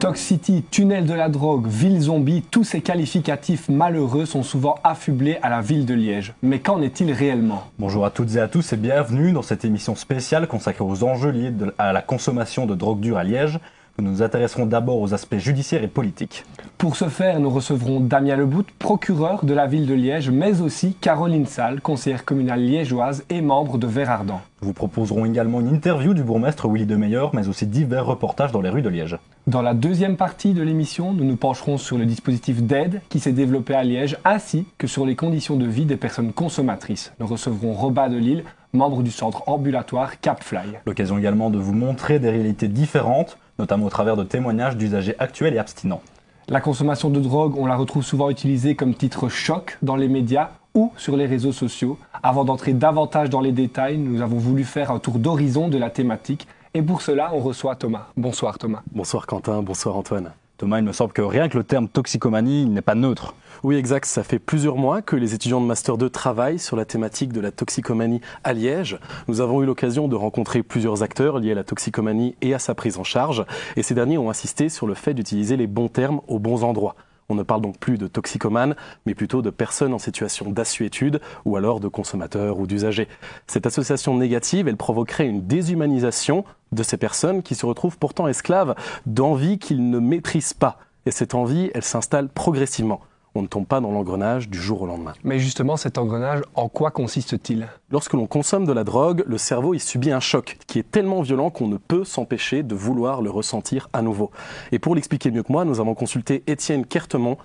Toxicity, tunnel de la drogue, ville zombie, tous ces qualificatifs malheureux sont souvent affublés à la ville de Liège. Mais qu'en est-il réellement? Bonjour à toutes et à tous et bienvenue dans cette émission spéciale consacrée aux enjeux liés à la consommation de drogue dure à Liège. Nous nous intéresserons d'abord aux aspects judiciaires et politiques. Pour ce faire, nous recevrons Damien Lebout, procureur de la ville de Liège, mais aussi Caroline Salle, conseillère communale liégeoise et membre de Vert Ardent. Nous vous proposerons également une interview du bourgmestre Willy Demeyer, mais aussi divers reportages dans les rues de Liège. Dans la deuxième partie de l'émission, nous nous pencherons sur le dispositif d'aide qui s'est développé à Liège, ainsi que sur les conditions de vie des personnes consommatrices. Nous recevrons Robin Delille, membre du centre ambulatoire Capfly. L'occasion également de vous montrer des réalités différentes, notamment au travers de témoignages d'usagers actuels et abstinents. La consommation de drogue, on la retrouve souvent utilisée comme titre choc dans les médias ou sur les réseaux sociaux. Avant d'entrer davantage dans les détails, nous avons voulu faire un tour d'horizon de la thématique. Et pour cela, on reçoit Thomas. Bonsoir Thomas. Bonsoir Quentin, bonsoir Antoine. Thomas, il me semble que rien que le terme toxicomanie n'est pas neutre. Oui, exact. Ça fait plusieurs mois que les étudiants de Master 2 travaillent sur la thématique de la toxicomanie à Liège. Nous avons eu l'occasion de rencontrer plusieurs acteurs liés à la toxicomanie et à sa prise en charge. Et ces derniers ont insisté sur le fait d'utiliser les bons termes aux bons endroits. On ne parle donc plus de toxicomanes, mais plutôt de personnes en situation d'assuétude ou alors de consommateurs ou d'usagers. Cette association négative, elle provoquerait une déshumanisation de ces personnes qui se retrouvent pourtant esclaves d'envies qu'ils ne maîtrisent pas. Et cette envie, elle s'installe progressivement. On ne tombe pas dans l'engrenage du jour au lendemain. Mais justement, cet engrenage, en quoi consiste-t-il? Lorsque l'on consomme de la drogue, le cerveau il subit un choc qui est tellement violent qu'on ne peut s'empêcher de vouloir le ressentir à nouveau. Et pour l'expliquer mieux que moi, nous avons consulté Étienne Kertemont,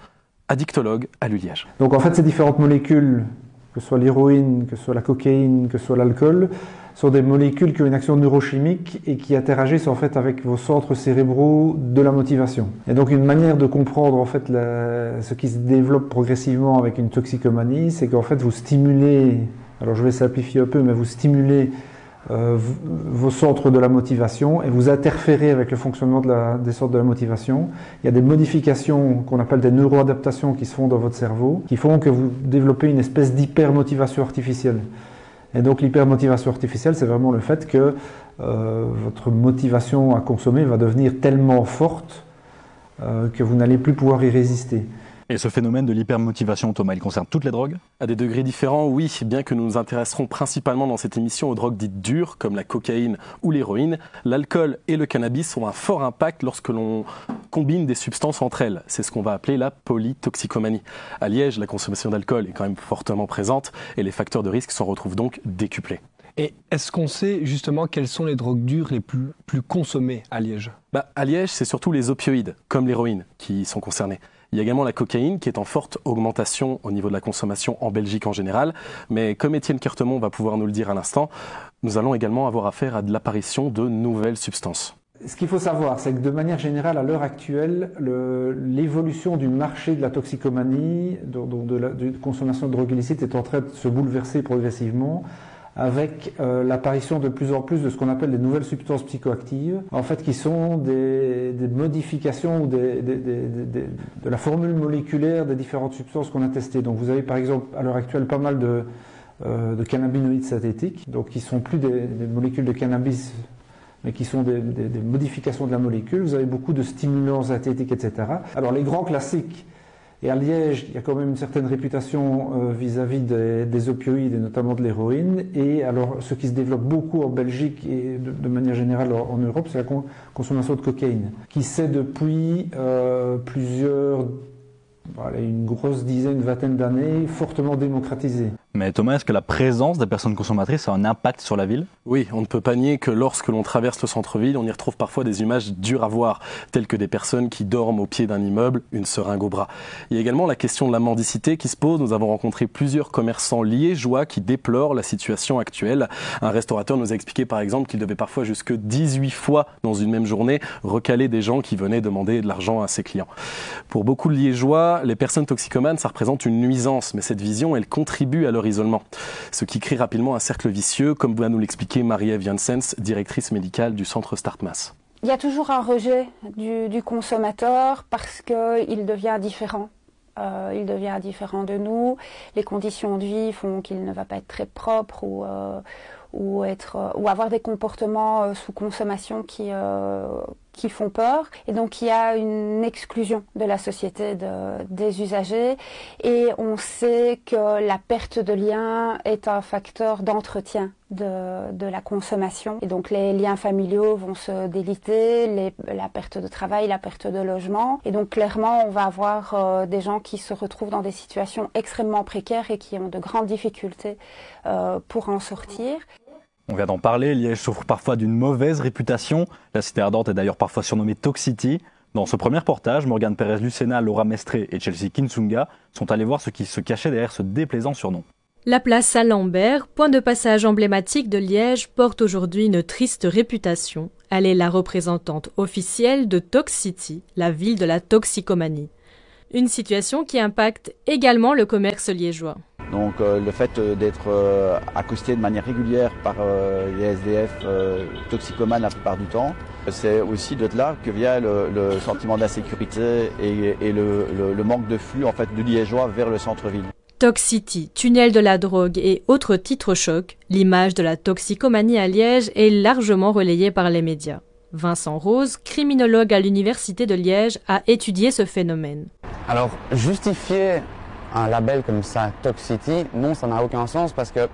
addictologue à l'ULiège. Donc en fait, ces différentes molécules, que ce soit l'héroïne, que ce soit la cocaïne, que ce soit l'alcool, sont des molécules qui ont une action neurochimique et qui interagissent en fait avec vos centres cérébraux de la motivation. Et donc une manière de comprendre en fait ce qui se développe progressivement avec une toxicomanie, c'est qu'en fait vous stimulez, alors je vais simplifier un peu, mais vous stimulez vos centres de la motivation et vous interférez avec le fonctionnement des centres de la motivation. Il y a des modifications qu'on appelle des neuroadaptations qui se font dans votre cerveau, qui font que vous développez une espèce d'hypermotivation artificielle. Et donc l'hypermotivation artificielle, c'est vraiment le fait que votre motivation à consommer va devenir tellement forte que vous n'allez plus pouvoir y résister. Et ce phénomène de l'hypermotivation, Thomas, il concerne toutes les drogues? À des degrés différents, oui, bien que nous nous intéresserons principalement dans cette émission aux drogues dites dures, comme la cocaïne ou l'héroïne, l'alcool et le cannabis ont un fort impact lorsque l'on combine des substances entre elles. C'est ce qu'on va appeler la polytoxicomanie. À Liège, la consommation d'alcool est quand même fortement présente et les facteurs de risque s'en retrouvent donc décuplés. Et est-ce qu'on sait justement quelles sont les drogues dures les plus consommées à Liège? À Liège, c'est surtout les opioïdes, comme l'héroïne, qui sont concernés. Il y a également la cocaïne qui est en forte augmentation au niveau de la consommation en Belgique en général. Mais comme Étienne Kertemont va pouvoir nous le dire à l'instant, nous allons également avoir affaire à de l'apparition de nouvelles substances. Ce qu'il faut savoir, c'est que de manière générale, à l'heure actuelle, l'évolution du marché de la toxicomanie, de la consommation de drogue illicite, est en train de se bouleverser progressivement, avec l'apparition de plus en plus de ce qu'on appelle des nouvelles substances psychoactives, en fait qui sont des modifications de la formule moléculaire des différentes substances qu'on a testées. Donc vous avez par exemple à l'heure actuelle pas mal de cannabinoïdes synthétiques, donc qui sont plus des molécules de cannabis, mais qui sont des modifications de la molécule. Vous avez beaucoup de stimulants synthétiques, etc. Alors les grands classiques, et à Liège, il y a quand même une certaine réputation vis-à-vis des opioïdes et notamment de l'héroïne. Et alors, ce qui se développe beaucoup en Belgique et de manière générale en Europe, c'est la consommation de cocaïne, qui s'est depuis une grosse dizaine, une vingtaine d'années, fortement démocratisée. Mais Thomas, est-ce que la présence des personnes consommatrices a un impact sur la ville? Oui, on ne peut pas nier que lorsque l'on traverse le centre-ville, on y retrouve parfois des images dures à voir, telles que des personnes qui dorment au pied d'un immeuble, une seringue au bras. Il y a également la question de la mendicité qui se pose. Nous avons rencontré plusieurs commerçants liégeois qui déplorent la situation actuelle. Un restaurateur nous a expliqué par exemple qu'il devait parfois jusque 18 fois dans une même journée recaler des gens qui venaient demander de l'argent à ses clients. Pour beaucoup de Liégeois, les personnes toxicomanes, ça représente une nuisance, mais cette vision, elle contribue à leur isolement. Ce qui crée rapidement un cercle vicieux, comme va nous l'expliquer Marie-Ève Janssens, directrice médicale du centre Startmas. Il y a toujours un rejet du consommateur parce qu'il devient différent. Il devient différent de nous. Les conditions de vie font qu'il ne va pas être très propre ou avoir des comportements sous consommation qui qui font peur. Et donc il y a une exclusion de la société des usagers. Et on sait que la perte de lien est un facteur d'entretien de la consommation. Et donc les liens familiaux vont se déliter, la perte de travail, la perte de logement. Et donc clairement, on va avoir des gens qui se retrouvent dans des situations extrêmement précaires et qui ont de grandes difficultés pour en sortir. On vient d'en parler, Liège souffre parfois d'une mauvaise réputation. La cité ardente est d'ailleurs parfois surnommée Toxicity. Dans ce premier reportage, Morgane Pérez-Lucena, Laura Mestré et Chelsea Kinsunga sont allés voir ce qui se cachait derrière ce déplaisant surnom. La place Saint-Lambert, point de passage emblématique de Liège, porte aujourd'hui une triste réputation. Elle est la représentante officielle de Toxicity, la ville de la toxicomanie. Une situation qui impacte également le commerce liégeois. Donc le fait d'être accosté de manière régulière par les SDF toxicomanes la plupart du temps, c'est aussi de là que vient le sentiment d'insécurité et le manque de flux en fait, de Liégeois vers le centre-ville. Toxicity, tunnel de la drogue et autres titres chocs, l'image de la toxicomanie à Liège est largement relayée par les médias. Vincent Rose, criminologue à l'Université de Liège, a étudié ce phénomène. Alors, justifier un label comme ça, Toxicity, non, ça n'a aucun sens parce que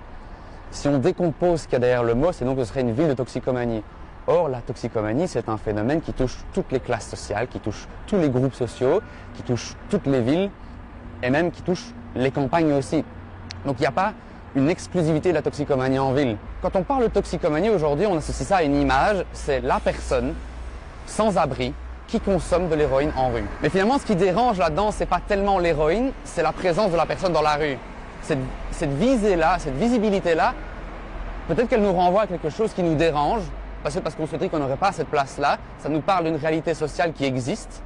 si on décompose ce qu'il y a derrière le mot, c'est donc que ce serait une ville de toxicomanie. Or, la toxicomanie, c'est un phénomène qui touche toutes les classes sociales, qui touche tous les groupes sociaux, qui touche toutes les villes et même qui touche les campagnes aussi. Donc, il n'y a pas une exclusivité de la toxicomanie en ville. Quand on parle de toxicomanie aujourd'hui, on associe ça à une image, c'est la personne sans abri qui consomme de l'héroïne en rue. Mais finalement, ce qui dérange là-dedans, c'est pas tellement l'héroïne, c'est la présence de la personne dans la rue. Cette visée-là, cette visibilité-là, peut-être qu'elle nous renvoie à quelque chose qui nous dérange, parce qu'on se dit qu'on n'aurait pas cette place-là. Ça nous parle d'une réalité sociale qui existe,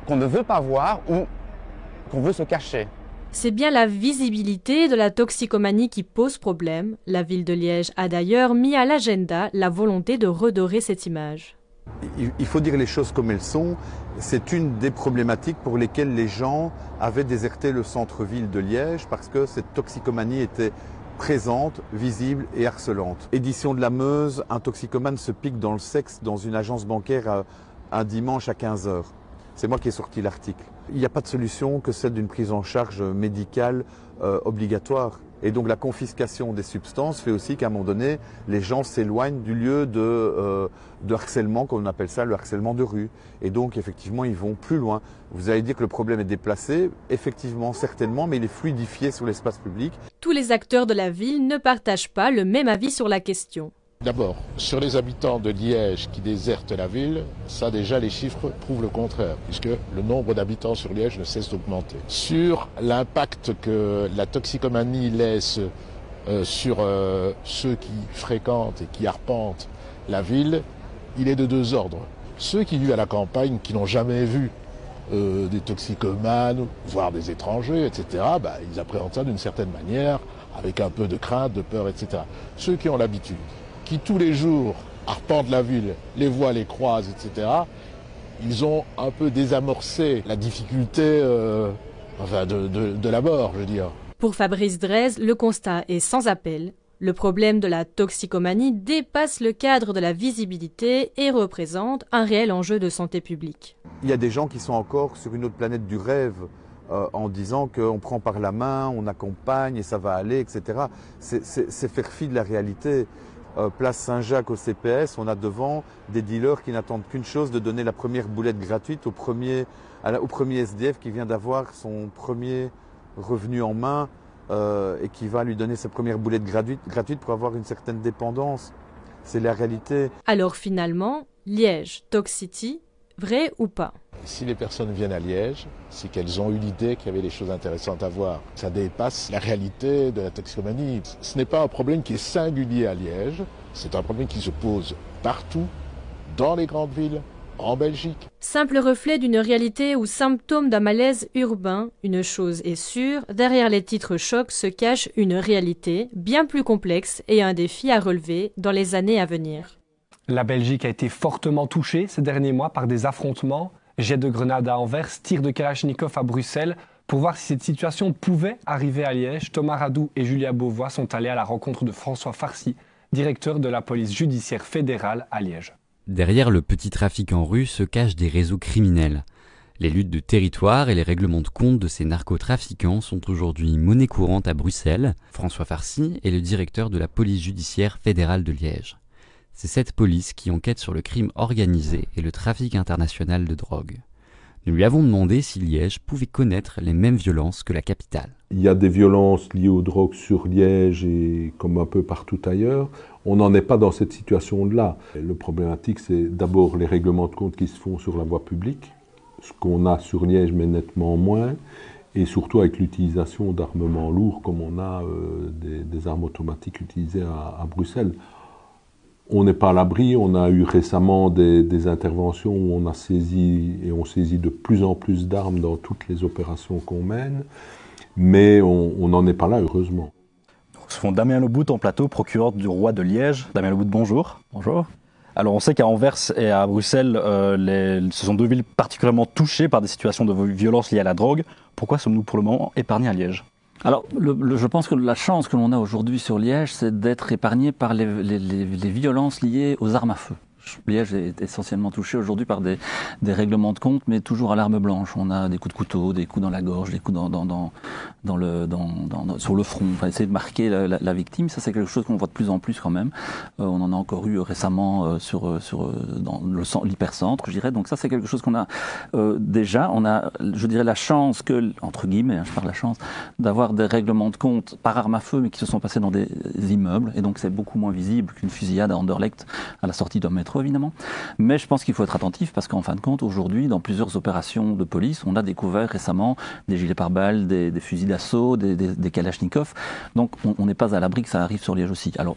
qu'on ne veut pas voir ou qu'on veut se cacher. C'est bien la visibilité de la toxicomanie qui pose problème. La ville de Liège a d'ailleurs mis à l'agenda la volonté de redorer cette image. Il faut dire les choses comme elles sont. C'est une des problématiques pour lesquelles les gens avaient déserté le centre-ville de Liège parce que cette toxicomanie était présente, visible et harcelante. Édition de la Meuse, un toxicomane se pique dans le sexe dans une agence bancaire un dimanche à 15 h. C'est moi qui ai sorti l'article. Il n'y a pas de solution que celle d'une prise en charge médicale obligatoire. Et donc la confiscation des substances fait aussi qu'à un moment donné, les gens s'éloignent du lieu de harcèlement, comme on appelle ça, le harcèlement de rue. Et donc effectivement, ils vont plus loin. Vous allez dire que le problème est déplacé, effectivement, certainement, mais il est fluidifié sur l'espace public. Tous les acteurs de la ville ne partagent pas le même avis sur la question. D'abord, sur les habitants de Liège qui désertent la ville, ça déjà les chiffres prouvent le contraire, puisque le nombre d'habitants sur Liège ne cesse d'augmenter. Sur l'impact que la toxicomanie laisse sur ceux qui fréquentent et qui arpentent la ville, il est de deux ordres. Ceux qui vivent à la campagne, qui n'ont jamais vu des toxicomanes, voire des étrangers, etc., ils appréhendent ça d'une certaine manière, avec un peu de crainte, de peur, etc. Ceux qui ont l'habitude, qui tous les jours arpentent la ville, les voient, les croisent, etc., ils ont un peu désamorcé la difficulté de la mort, je veux dire. Pour Fabrice Drez, le constat est sans appel. Le problème de la toxicomanie dépasse le cadre de la visibilité et représente un réel enjeu de santé publique. Il y a des gens qui sont encore sur une autre planète du rêve en disant qu'on prend par la main, on accompagne et ça va aller, etc. C'est faire fi de la réalité. Place Saint-Jacques au CPS, on a devant des dealers qui n'attendent qu'une chose, de donner la première boulette gratuite au premier SDF qui vient d'avoir son premier revenu en main et qui va lui donner sa première boulette gratuite pour avoir une certaine dépendance. C'est la réalité. Alors finalement, Liège, Toxicity, vrai ou pas? Si les personnes viennent à Liège, c'est qu'elles ont eu l'idée qu'il y avait des choses intéressantes à voir. Ça dépasse la réalité de la toxicomanie. Ce n'est pas un problème qui est singulier à Liège, c'est un problème qui se pose partout, dans les grandes villes, en Belgique. Simple reflet d'une réalité ou symptôme d'un malaise urbain, une chose est sûre, derrière les titres chocs se cache une réalité bien plus complexe et un défi à relever dans les années à venir. La Belgique a été fortement touchée ces derniers mois par des affrontements. Jets de grenades à Anvers, tirs de Kalachnikov à Bruxelles. Pour voir si cette situation pouvait arriver à Liège, Thomas Radou et Julia Beauvois sont allés à la rencontre de François Farcy, directeur de la police judiciaire fédérale à Liège. Derrière le petit trafic en rue se cachent des réseaux criminels. Les luttes de territoire et les règlements de compte de ces narcotrafiquants sont aujourd'hui monnaie courante à Bruxelles. François Farcy est le directeur de la police judiciaire fédérale de Liège. C'est cette police qui enquête sur le crime organisé et le trafic international de drogue. Nous lui avons demandé si Liège pouvait connaître les mêmes violences que la capitale. Il y a des violences liées aux drogues sur Liège et comme un peu partout ailleurs. On n'en est pas dans cette situation-là. Le problématique, c'est d'abord les règlements de compte qui se font sur la voie publique, ce qu'on a sur Liège, mais nettement moins, et surtout avec l'utilisation d'armements lourds, comme on a des armes automatiques utilisées à Bruxelles. On n'est pas à l'abri, on a eu récemment des interventions où on a saisi, et on saisit de plus en plus d'armes dans toutes les opérations qu'on mène, mais on n'en est pas là, heureusement. Nous recevons Damien Lebout en plateau, procureur du roi de Liège. Damien Lebout, bonjour. Bonjour. Alors on sait qu'à Anvers et à Bruxelles, ce sont deux villes particulièrement touchées par des situations de violence liées à la drogue. Pourquoi sommes-nous pour le moment épargnés à Liège ? Alors, je pense que la chance que l'on a aujourd'hui sur Liège, c'est d'être épargné par les violences liées aux armes à feu. Liège est essentiellement touché aujourd'hui par des règlements de compte, mais toujours à l'arme blanche. On a des coups de couteau, des coups dans la gorge, des coups sur le front. Enfin, essayer de marquer la victime, ça c'est quelque chose qu'on voit de plus en plus quand même. On en a encore eu récemment dans l'hypercentre, je dirais. Donc ça c'est quelque chose qu'on a déjà. On a, je dirais, la chance que, entre guillemets, je parle de la chance, d'avoir des règlements de compte par arme à feu, mais qui se sont passés dans des immeubles. Et donc c'est beaucoup moins visible qu'une fusillade à Anderlecht à la sortie d'un métro, évidemment. Mais je pense qu'il faut être attentif parce qu'en fin de compte, aujourd'hui, dans plusieurs opérations de police, on a découvert récemment des gilets pare-balles, des fusils d'assaut, des kalachnikovs. Donc, on n'est pas à l'abri que ça arrive sur Liège aussi. Alors,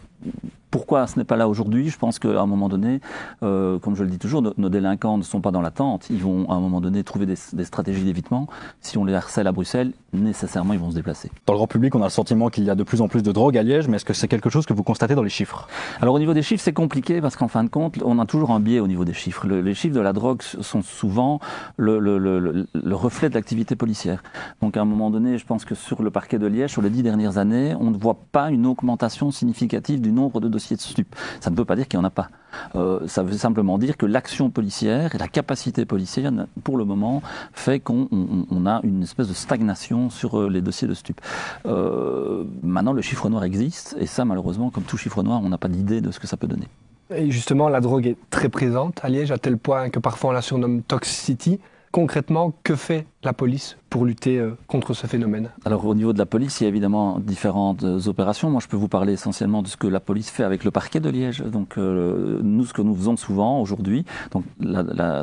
pourquoi ce n'est pas là aujourd'hui ? Je pense qu'à un moment donné, comme je le dis toujours, nos délinquants ne sont pas dans l'attente. Ils vont, à un moment donné, trouver des stratégies d'évitement. Si on les harcèle à Bruxelles, nécessairement, ils vont se déplacer. Dans le grand public, on a le sentiment qu'il y a de plus en plus de drogue à Liège, mais est-ce que c'est quelque chose que vous constatez dans les chiffres ? Alors, au niveau des chiffres, c'est compliqué parce qu'en fin de compte, on a toujours un biais au niveau des chiffres. Les chiffres de la drogue sont souvent le reflet de l'activité policière. Donc, à un moment donné, je pense que sur le parquet de Liège, sur les 10 dernières années, on ne voit pas une augmentation significative du nombre de dossiers de stupes. Ça ne veut pas dire qu'il n'y en a pas. Ça veut simplement dire que l'action policière et la capacité policière, pour le moment, fait qu'on a une espèce de stagnation sur les dossiers de stupes. Maintenant, le chiffre noir existe, et ça, malheureusement, comme tout chiffre noir, on n'a pas d'idée de ce que ça peut donner. Et justement, la drogue est très présente à Liège, à tel point que parfois on la surnomme Toxicity. Concrètement, que fait la police pour lutter contre ce phénomène ? Alors au niveau de la police, il y a évidemment différentes opérations. Moi, je peux vous parler essentiellement de ce que la police fait avec le parquet de Liège. Donc nous, ce que nous faisons souvent aujourd'hui,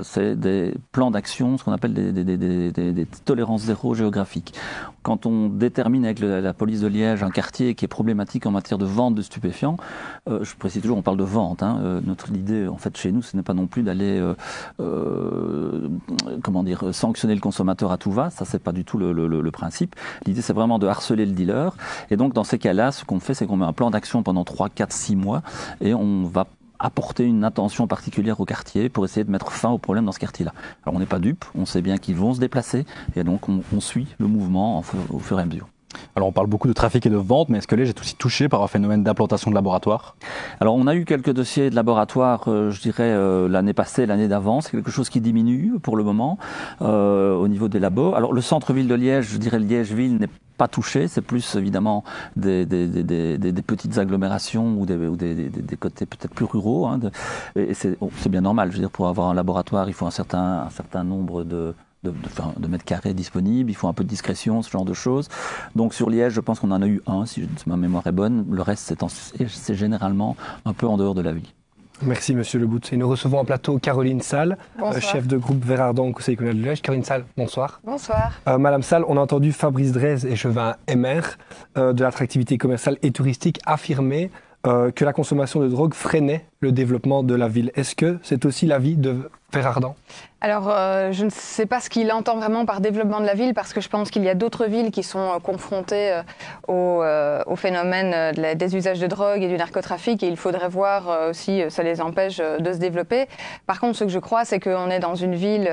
c'est des plans d'action, ce qu'on appelle des tolérances zéro géographiques. Quand on détermine avec la police de Liège un quartier qui est problématique en matière de vente de stupéfiants, je précise toujours, on parle de vente. Notre idée, en fait, chez nous, ce n'est pas non plus d'aller sanctionner le consommateur à tout va, ça c'est pas du tout le principe. L'idée c'est vraiment de harceler le dealer, et donc dans ces cas-là, ce qu'on fait, c'est qu'on met un plan d'action pendant 3, 4, 6 mois, et on va apporter une attention particulière au quartier pour essayer de mettre fin au problème dans ce quartier-là. Alors on n'est pas dupe, on sait bien qu'ils vont se déplacer, et donc on suit le mouvement au fur et à mesure. Alors on parle beaucoup de trafic et de vente, mais est-ce que Liège est aussi touché par un phénomène d'implantation de laboratoires ? Alors on a eu quelques dossiers de laboratoires, je dirais l'année passée, l'année d'avant, c'est quelque chose qui diminue pour le moment au niveau des labos. Alors le centre-ville de Liège, je dirais Liège-Ville n'est pas touché, c'est plus évidemment des petites agglomérations ou des côtés peut-être plus ruraux. Et c'est bien normal, je veux dire, pour avoir un laboratoire, il faut un certain nombre de mètres carrés disponibles, il faut un peu de discrétion, ce genre de choses. Donc sur Liège, je pense qu'on en a eu un, si ma mémoire est bonne. Le reste, c'est généralement un peu en dehors de la ville. Merci Monsieur Lebout. Et nous recevons en plateau Caroline Salle, chef de groupe Vert-Ardent au Conseil communal de Liège. Caroline Salle, bonsoir. Bonsoir. Madame Salle, on a entendu Fabrice Drez, échevin MR de l'attractivité commerciale et touristique, affirmer que la consommation de drogue freinait le développement de la ville. Est-ce que c'est aussi l'avis de Vert-Ardent ? Alors, je ne sais pas ce qu'il entend vraiment par développement de la ville, parce que je pense qu'il y a d'autres villes qui sont confrontées au phénomène des usages de drogue et du narcotrafic, et il faudrait voir si ça les empêche de se développer. Par contre, ce que je crois, c'est qu'on est dans une ville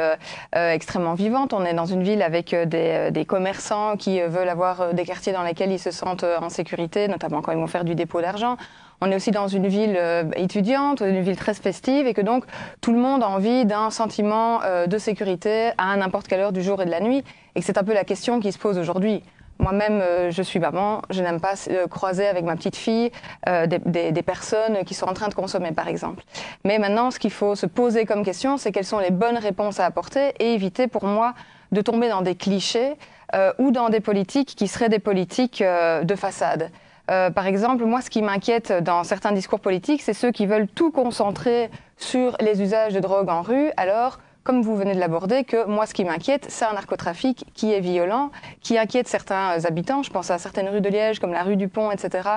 extrêmement vivante, on est dans une ville avec des commerçants qui veulent avoir des quartiers dans lesquels ils se sentent en sécurité, notamment quand ils vont faire du dépôt d'argent. on est aussi dans une ville étudiante, une ville très festive, et que donc tout le monde a envie d'un sentiment de sécurité à n'importe quelle heure du jour et de la nuit, et que c'est un peu la question qui se pose aujourd'hui. Moi-même, je suis maman, je n'aime pas croiser avec ma petite fille des personnes qui sont en train de consommer, par exemple. Mais maintenant, ce qu'il faut se poser comme question, c'est quelles sont les bonnes réponses à apporter et éviter, pour moi, de tomber dans des clichés ou dans des politiques qui seraient des politiques de façade. Par exemple, moi, ce qui m'inquiète dans certains discours politiques, c'est ceux qui veulent tout concentrer sur les usages de drogue en rue, alors comme vous venez de l'aborder, que moi, ce qui m'inquiète, c'est un narcotrafic qui est violent, qui inquiète certains habitants. Je pense à certaines rues de Liège, comme la rue du Pont, etc.,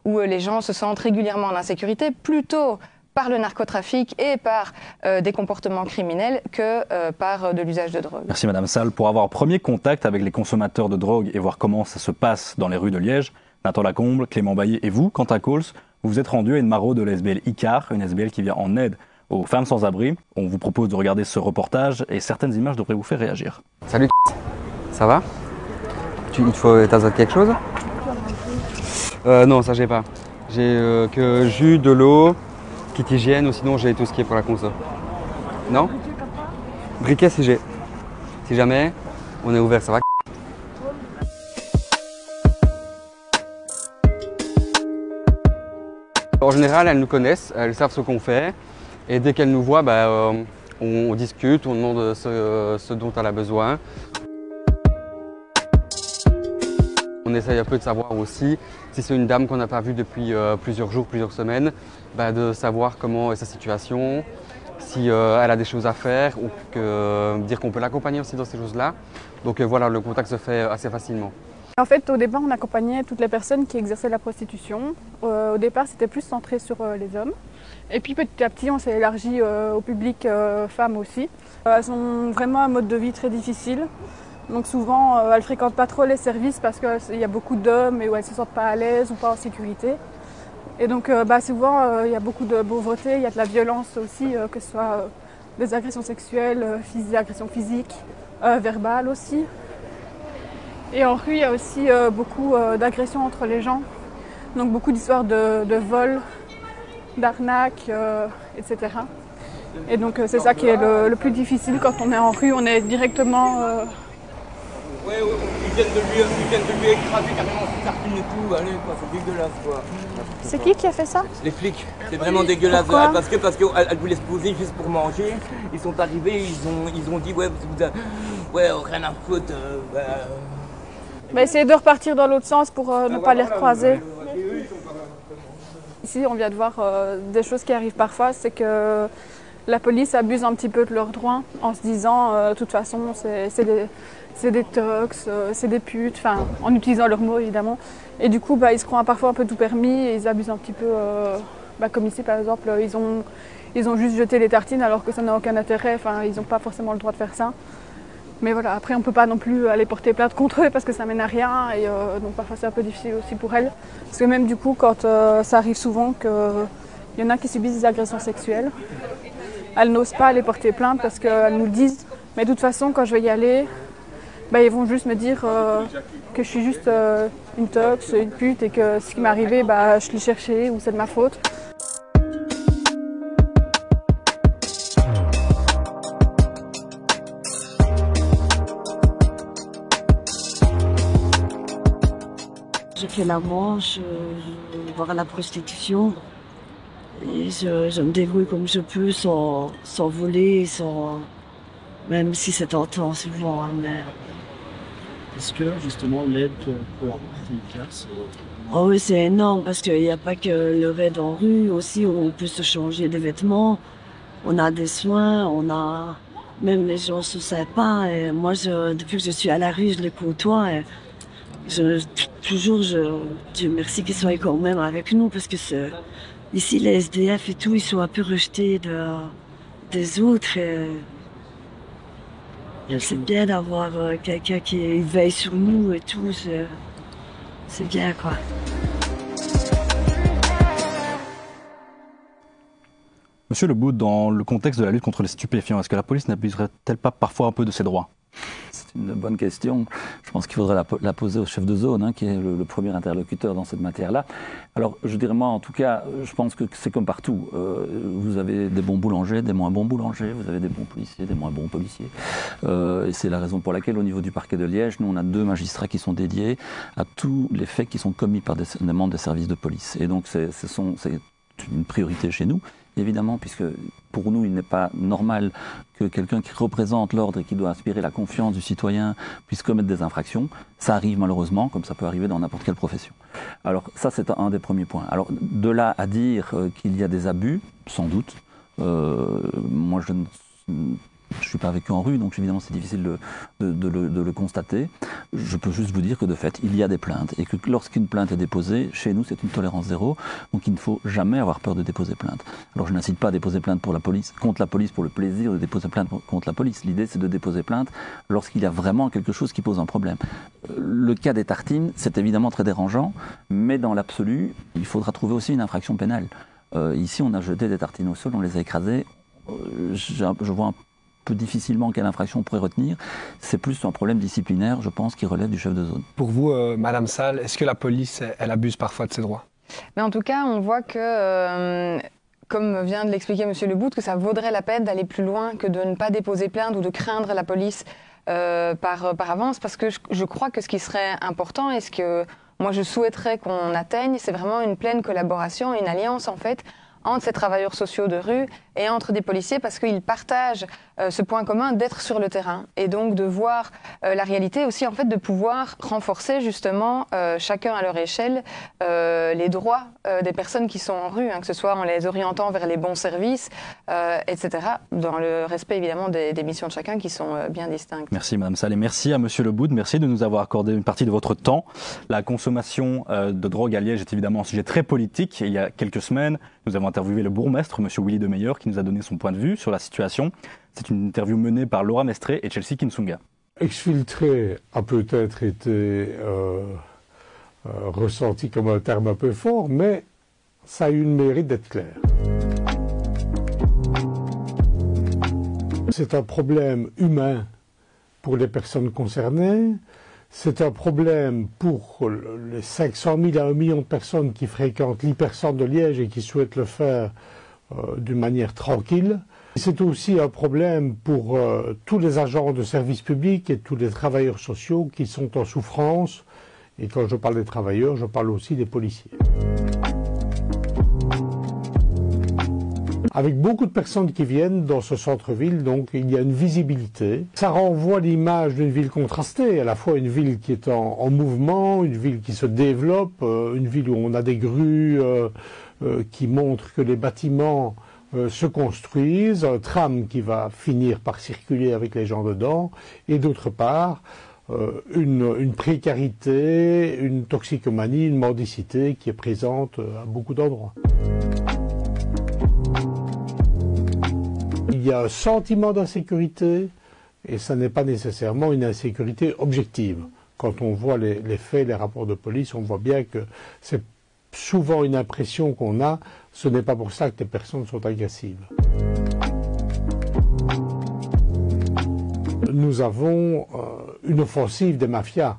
où les gens se sentent régulièrement en insécurité, plutôt par le narcotrafic et par des comportements criminels que par de l'usage de drogue. Merci Madame Salle. Pour avoir un premier contact avec les consommateurs de drogue et voir comment ça se passe dans les rues de Liège, Nathan Lacombe, Clément Baillet et vous, Quentin Cols, vous vous êtes rendu à une maraude de l'SBL ICAR, une SBL qui vient en aide aux femmes sans abri. On vous propose de regarder ce reportage et certaines images devraient vous faire réagir. Salut, ça va? Il te faut quelque chose? Non, ça j'ai pas. J'ai que jus, de l'eau, kit hygiène, ou sinon j'ai tout ce qui est pour la conso. Non? Briquet si j'ai. Si jamais, on est ouvert, ça va? En général, elles nous connaissent, elles savent ce qu'on fait. Et dès qu'elle nous voit, on discute, on demande ce dont elle a besoin. On essaye un peu de savoir aussi, si c'est une dame qu'on n'a pas vue depuis plusieurs jours, plusieurs semaines, de savoir comment est sa situation, si elle a des choses à faire ou dire qu'on peut l'accompagner aussi dans ces choses-là. Donc voilà, le contact se fait assez facilement. En fait, au départ, on accompagnait toutes les personnes qui exerçaient la prostitution. Au départ, c'était plus centré sur les hommes. Et puis petit à petit, on s'est élargi au public femmes aussi. Elles ont vraiment un mode de vie très difficile. Donc souvent, elles ne fréquentent pas trop les services parce qu'il y a beaucoup d'hommes et où elles ne se sentent pas à l'aise ou pas en sécurité. Et donc souvent, il y a beaucoup de pauvreté, il y a de la violence aussi, que ce soit des agressions sexuelles, des agressions physiques, verbales aussi. Et en rue, il y a aussi beaucoup d'agressions entre les gens. Donc beaucoup d'histoires de vols, d'arnaques, etc. Et donc c'est ça qui est le plus difficile quand on est en rue, on est directement... Ouais, ils viennent de lui écraser carrément ses tartines et tout, allez quoi, c'est dégueulasse quoi. C'est qui a fait ça? Les flics, c'est vraiment dégueulasse. Pourquoi? Parce qu'elle voulait se poser juste pour manger, ils sont arrivés, ils ont dit ouais, rien à foutre. Essayez de repartir dans l'autre sens pour ne pas les recroiser. Ici, on vient de voir des choses qui arrivent parfois, c'est que la police abuse un petit peu de leurs droits en se disant de toute façon c'est des tox, c'est des putes, en utilisant leurs mots évidemment. Et du coup, ils se croient parfois un peu tout permis et ils abusent un petit peu, comme ici par exemple, ils ont juste jeté les tartines alors que ça n'a aucun intérêt, ils n'ont pas forcément le droit de faire ça. Mais voilà, après on ne peut pas non plus aller porter plainte contre eux parce que ça mène à rien et donc parfois c'est un peu difficile aussi pour elles. Parce que même du coup, quand ça arrive souvent qu'il y en a qui subissent des agressions sexuelles, elles n'osent pas aller porter plainte parce qu'elles nous le disent. Mais de toute façon, quand je vais y aller, ils vont juste me dire que je suis juste une tox, une pute et que ce qui m'est arrivé, je l'ai cherché ou c'est de ma faute. Je fais la manche, voir la prostitution. Et je me débrouille comme je peux sans voler, même si c'est tentant souvent. Mais... Est-ce que justement l'aide peut avoir une place? Oh oui, c'est énorme parce qu'il n'y a pas que le raid en rue, aussi on peut se changer des vêtements, on a des soins, même les gens sont sympas. Et moi, depuis que je suis à la rue, je les côtoie. Et Dieu merci qu'ils soient quand même avec nous parce que ici les SDF et tout, ils sont un peu rejetés des autres. Et c'est bien d'avoir quelqu'un qui veille sur nous et tout, c'est bien quoi. Monsieur Lebout, dans le contexte de la lutte contre les stupéfiants, est-ce que la police n'abuserait-elle pas parfois un peu de ses droits? C'est une bonne question. Je pense qu'il faudrait la poser au chef de zone, hein, qui est le premier interlocuteur dans cette matière-là. Alors, je dirais moi, en tout cas, je pense que c'est comme partout. Vous avez des bons boulangers, des moins bons boulangers, vous avez des bons policiers, des moins bons policiers. Et c'est la raison pour laquelle, au niveau du parquet de Liège, nous, on a 2 magistrats qui sont dédiés à tous les faits qui sont commis par des membres des services de police. Et donc, c'est une priorité chez nous, évidemment, puisque pour nous, il n'est pas normal que quelqu'un qui représente l'ordre et qui doit inspirer la confiance du citoyen puisse commettre des infractions. Ça arrive malheureusement, comme ça peut arriver dans n'importe quelle profession. Alors ça, c'est un des premiers points. Alors de là à dire qu'il y a des abus, sans doute. Moi, je ne suis pas vécu en rue, donc évidemment c'est difficile de le constater. Je peux juste vous dire que de fait, il y a des plaintes et que lorsqu'une plainte est déposée, chez nous c'est une tolérance zéro, donc il ne faut jamais avoir peur de déposer plainte. Alors je n'incite pas à déposer plainte contre la police pour le plaisir de déposer plainte contre la police. L'idée c'est de déposer plainte lorsqu'il y a vraiment quelque chose qui pose un problème. Le cas des tartines, c'est évidemment très dérangeant, mais dans l'absolu, il faudra trouver aussi une infraction pénale. Ici on a jeté des tartines au sol, on les a écrasées. Je vois un peu difficilement quelle infraction on pourrait retenir. C'est plus un problème disciplinaire, je pense, qui relève du chef de zone. Pour vous, Madame Salle, est-ce que la police, elle abuse parfois de ses droits? Mais en tout cas, on voit que, comme vient de l'expliquer M. Lebout, que ça vaudrait la peine d'aller plus loin que de ne pas déposer plainte ou de craindre la police par avance, parce que je crois que ce qui serait important et ce que moi je souhaiterais qu'on atteigne, c'est vraiment une pleine collaboration, une alliance en fait, entre ces travailleurs sociaux de rue et entre des policiers, parce qu'ils partagent ce point commun d'être sur le terrain et donc de voir la réalité, aussi en fait de pouvoir renforcer justement chacun à leur échelle les droits des personnes qui sont en rue, hein, que ce soit en les orientant vers les bons services, etc., dans le respect évidemment des missions de chacun qui sont bien distinctes. Merci Madame Salle et merci à Monsieur Lebout, merci de nous avoir accordé une partie de votre temps. La consommation de drogue à Liège est évidemment un sujet très politique et il y a quelques semaines, nous avons interviewé le bourgmestre, M. Willy Demeyer, qui nous a donné son point de vue sur la situation. C'est une interview menée par Laura Mestré et Chelsea Kinsunga. Exfiltrer a peut-être été ressenti comme un terme un peu fort, mais ça a eu le mérite d'être clair. C'est un problème humain pour les personnes concernées. C'est un problème pour les 500 000 à 1 million de personnes qui fréquentent l'hypercentre de Liège et qui souhaitent le faire d'une manière tranquille. C'est aussi un problème pour tous les agents de service public et tous les travailleurs sociaux qui sont en souffrance. Et quand je parle des travailleurs, je parle aussi des policiers. Avec beaucoup de personnes qui viennent dans ce centre-ville, donc il y a une visibilité. Ça renvoie l'image d'une ville contrastée, à la fois une ville qui est en mouvement, une ville qui se développe, une ville où on a des grues qui montrent que les bâtiments se construisent, un tram qui va finir par circuler avec les gens dedans, et d'autre part, une précarité, une toxicomanie, une mendicité qui est présente à beaucoup d'endroits. Il y a un sentiment d'insécurité et ça n'est pas nécessairement une insécurité objective. Quand on voit les faits, les rapports de police, on voit bien que c'est souvent une impression qu'on a, ce n'est pas pour ça que les personnes sont agressives. Nous avons une offensive des mafias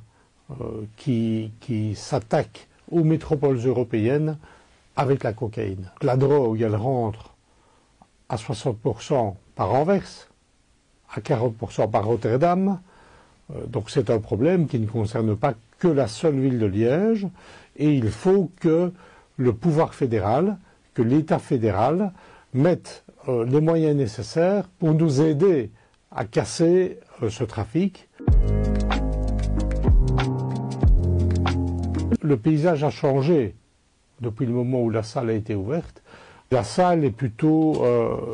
qui s'attaque aux métropoles européennes avec la cocaïne. La drogue, elle rentre à 60% par Anvers, à 40% par Rotterdam. Donc c'est un problème qui ne concerne pas que la seule ville de Liège. Et il faut que le pouvoir fédéral, que l'État fédéral mette les moyens nécessaires pour nous aider à casser ce trafic. Le paysage a changé depuis le moment où la salle a été ouverte. La salle est plutôt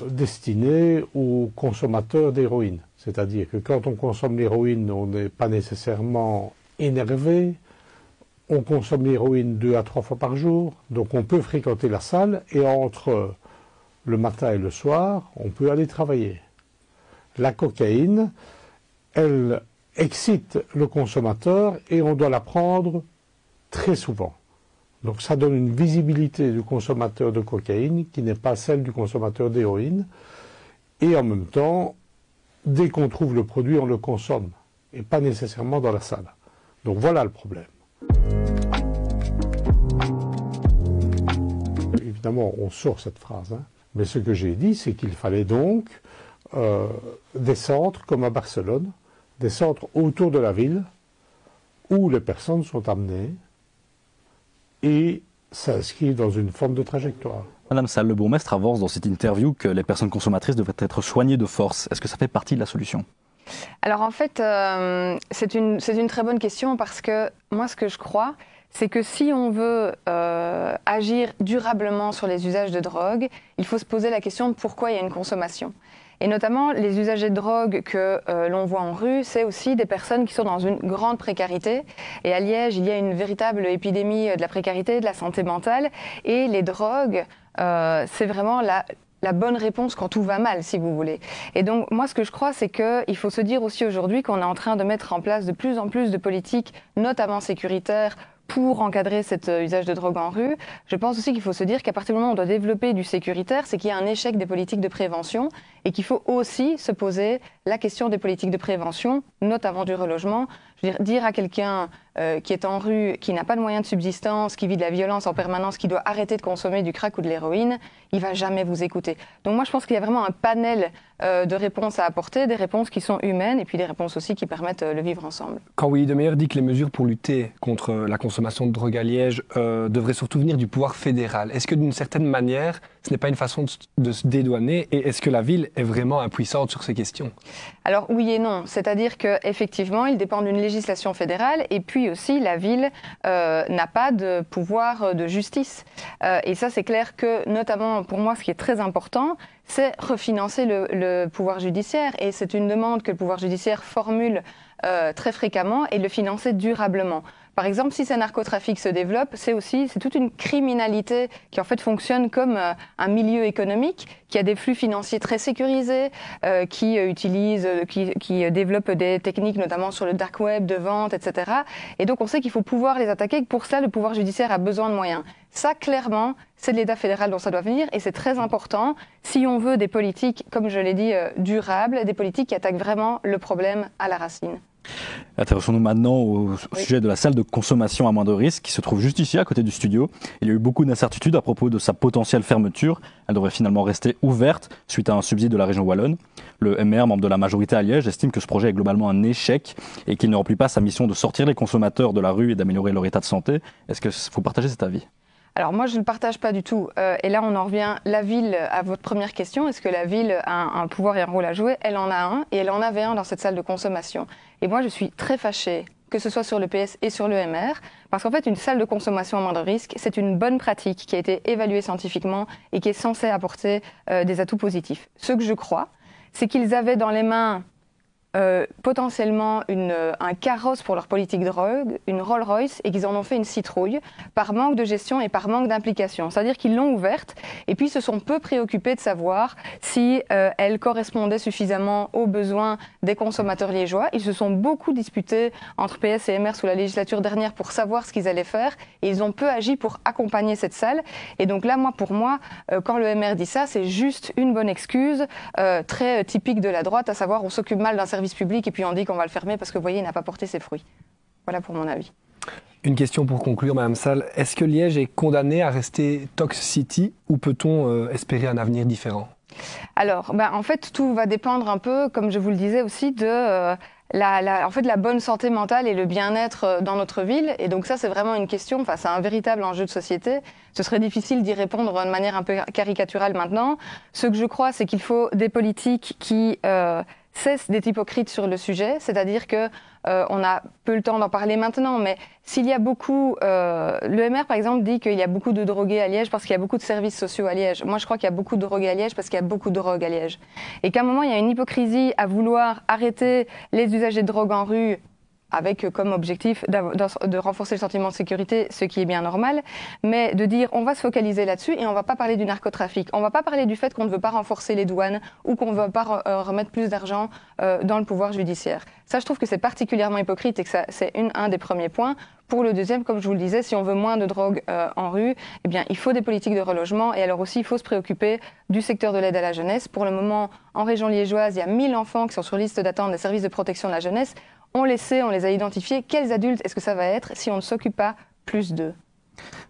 destinée aux consommateurs d'héroïne. C'est-à-dire que quand on consomme l'héroïne, on n'est pas nécessairement énervé. On consomme l'héroïne 2 à 3 fois par jour. Donc on peut fréquenter la salle et entre le matin et le soir, on peut aller travailler. La cocaïne, elle excite le consommateur et on doit la prendre très souvent. Donc ça donne une visibilité du consommateur de cocaïne qui n'est pas celle du consommateur d'héroïne. Et en même temps, dès qu'on trouve le produit, on le consomme. et pas nécessairement dans la salle. Donc voilà le problème. Évidemment, on sort cette phrase, hein. Mais ce que j'ai dit, c'est qu'il fallait donc des centres comme à Barcelone, des centres autour de la ville, où les personnes sont amenées et s'inscrivent dans une forme de trajectoire. Madame Salle, le bourgmestre avance dans cette interview que les personnes consommatrices devraient être soignées de force. Est-ce que ça fait partie de la solution ? Alors en fait, c'est une très bonne question parce que moi ce que je crois, c'est que si on veut agir durablement sur les usages de drogue, il faut se poser la question de pourquoi il y a une consommation. Et notamment, les usagers de drogue que l'on voit en rue, c'est aussi des personnes qui sont dans une grande précarité. Et à Liège, il y a une véritable épidémie de la précarité, de la santé mentale. Et les drogues, c'est vraiment la bonne réponse quand tout va mal, si vous voulez. Et donc, moi, ce que je crois, c'est qu'il faut se dire aussi aujourd'hui qu'on est en train de mettre en place de plus en plus de politiques, notamment sécuritaires, pour encadrer cet usage de drogue en rue. Je pense aussi qu'il faut se dire qu'à partir du moment où on doit développer du sécuritaire, c'est qu'il y a un échec des politiques de prévention et qu'il faut aussi se poser la question des politiques de prévention, notamment du relogement. Je veux dire à quelqu'un qui est en rue, qui n'a pas de moyens de subsistance, qui vit de la violence en permanence, qui doit arrêter de consommer du crack ou de l'héroïne, il va jamais vous écouter. Donc moi, je pense qu'il y a vraiment un panel de réponses à apporter, des réponses qui sont humaines et puis des réponses aussi qui permettent le vivre ensemble. Quand Willy Demeyer dit que les mesures pour lutter contre la consommation de drogue à Liège devraient surtout venir du pouvoir fédéral, est-ce que d'une certaine manière, ce n'est pas une façon de se dédouaner et est-ce que la ville est vraiment impuissante sur ces questions? Alors oui et non, c'est-à-dire qu'effectivement, il dépend d'une législation fédérale et puis aussi la ville n'a pas de pouvoir de justice. Et ça, c'est clair que, notamment pour moi, ce qui est très important, c'est refinancer le pouvoir judiciaire. Et c'est une demande que le pouvoir judiciaire formule très fréquemment et le financer durablement. Par exemple, si ce narcotrafic se développe, c'est toute une criminalité qui en fait fonctionne comme un milieu économique, qui a des flux financiers très sécurisés, qui développe des techniques notamment sur le dark web, de vente, etc. Et donc on sait qu'il faut pouvoir les attaquer, que pour ça le pouvoir judiciaire a besoin de moyens. Ça, clairement, c'est de l'État fédéral dont ça doit venir et c'est très important si on veut des politiques, comme je l'ai dit, durables, des politiques qui attaquent vraiment le problème à la racine. Intéressons-nous maintenant au sujet de la salle de consommation à moindre risque qui se trouve juste ici à côté du studio. Il y a eu beaucoup d'incertitudes à propos de sa potentielle fermeture. Elle devrait finalement rester ouverte suite à un subside de la région wallonne. Le MR, membre de la majorité à Liège, estime que ce projet est globalement un échec et qu'il ne remplit pas sa mission de sortir les consommateurs de la rue et d'améliorer leur état de santé. Est-ce que vous partagez cet avis ? Alors moi, je ne le partage pas du tout. Et là, on en revient, la ville, à votre première question, est-ce que la ville a un pouvoir et un rôle à jouer? Elle en a un, et elle en avait un dans cette salle de consommation. Et moi, je suis très fâchée, que ce soit sur le PS et sur le MR, parce qu'en fait, une salle de consommation à moindre risque, c'est une bonne pratique qui a été évaluée scientifiquement et qui est censée apporter des atouts positifs. Ce que je crois, c'est qu'ils avaient dans les mains potentiellement un carrosse pour leur politique de drogue, une Rolls-Royce, et qu'ils en ont fait une citrouille par manque de gestion et par manque d'implication. C'est-à-dire qu'ils l'ont ouverte et puis se sont peu préoccupés de savoir si elle correspondait suffisamment aux besoins des consommateurs liégeois. Ils se sont beaucoup disputés entre PS et MR sous la législature dernière pour savoir ce qu'ils allaient faire et ils ont peu agi pour accompagner cette salle. Et donc là, pour moi, quand le MR dit ça, c'est juste une bonne excuse très typique de la droite, à savoir on s'occupe mal d'un service public et puis on dit qu'on va le fermer parce que, vous voyez, il n'a pas porté ses fruits. Voilà pour mon avis. Une question pour conclure, Madame Salle. Est-ce que Liège est condamné à rester Tox City ou peut-on espérer un avenir différent? Alors, en fait, tout va dépendre un peu, comme je vous le disais aussi, de la bonne santé mentale et le bien-être dans notre ville. Et donc ça, c'est vraiment une question, c'est un véritable enjeu de société. Ce serait difficile d'y répondre de manière un peu caricaturale maintenant. Ce que je crois, c'est qu'il faut des politiques qui cessent d'être hypocrites sur le sujet, c'est-à-dire que on n'a peu le temps d'en parler maintenant, mais s'il y a beaucoup... le MR, par exemple, dit qu'il y a beaucoup de drogués à Liège parce qu'il y a beaucoup de services sociaux à Liège. Moi, je crois qu'il y a beaucoup de drogués à Liège parce qu'il y a beaucoup de drogue à Liège. Et qu'à un moment, il y a une hypocrisie à vouloir arrêter les usagers de drogue en rue avec comme objectif de renforcer le sentiment de sécurité, ce qui est bien normal, mais de dire on va se focaliser là-dessus et on ne va pas parler du narcotrafic. On ne va pas parler du fait qu'on ne veut pas renforcer les douanes ou qu'on ne veut pas remettre plus d'argent dans le pouvoir judiciaire. Ça, je trouve que c'est particulièrement hypocrite et que c'est un des premiers points. Pour le deuxième, comme je vous le disais, si on veut moins de drogue en rue, eh bien, il faut des politiques de relogement et alors aussi, il faut se préoccuper du secteur de l'aide à la jeunesse. Pour le moment, en région liégeoise, il y a 1000 enfants qui sont sur liste d'attente des services de protection de la jeunesse. On les sait, on les a identifiés. Quels adultes est-ce que ça va être si on ne s'occupe pas plus d'eux?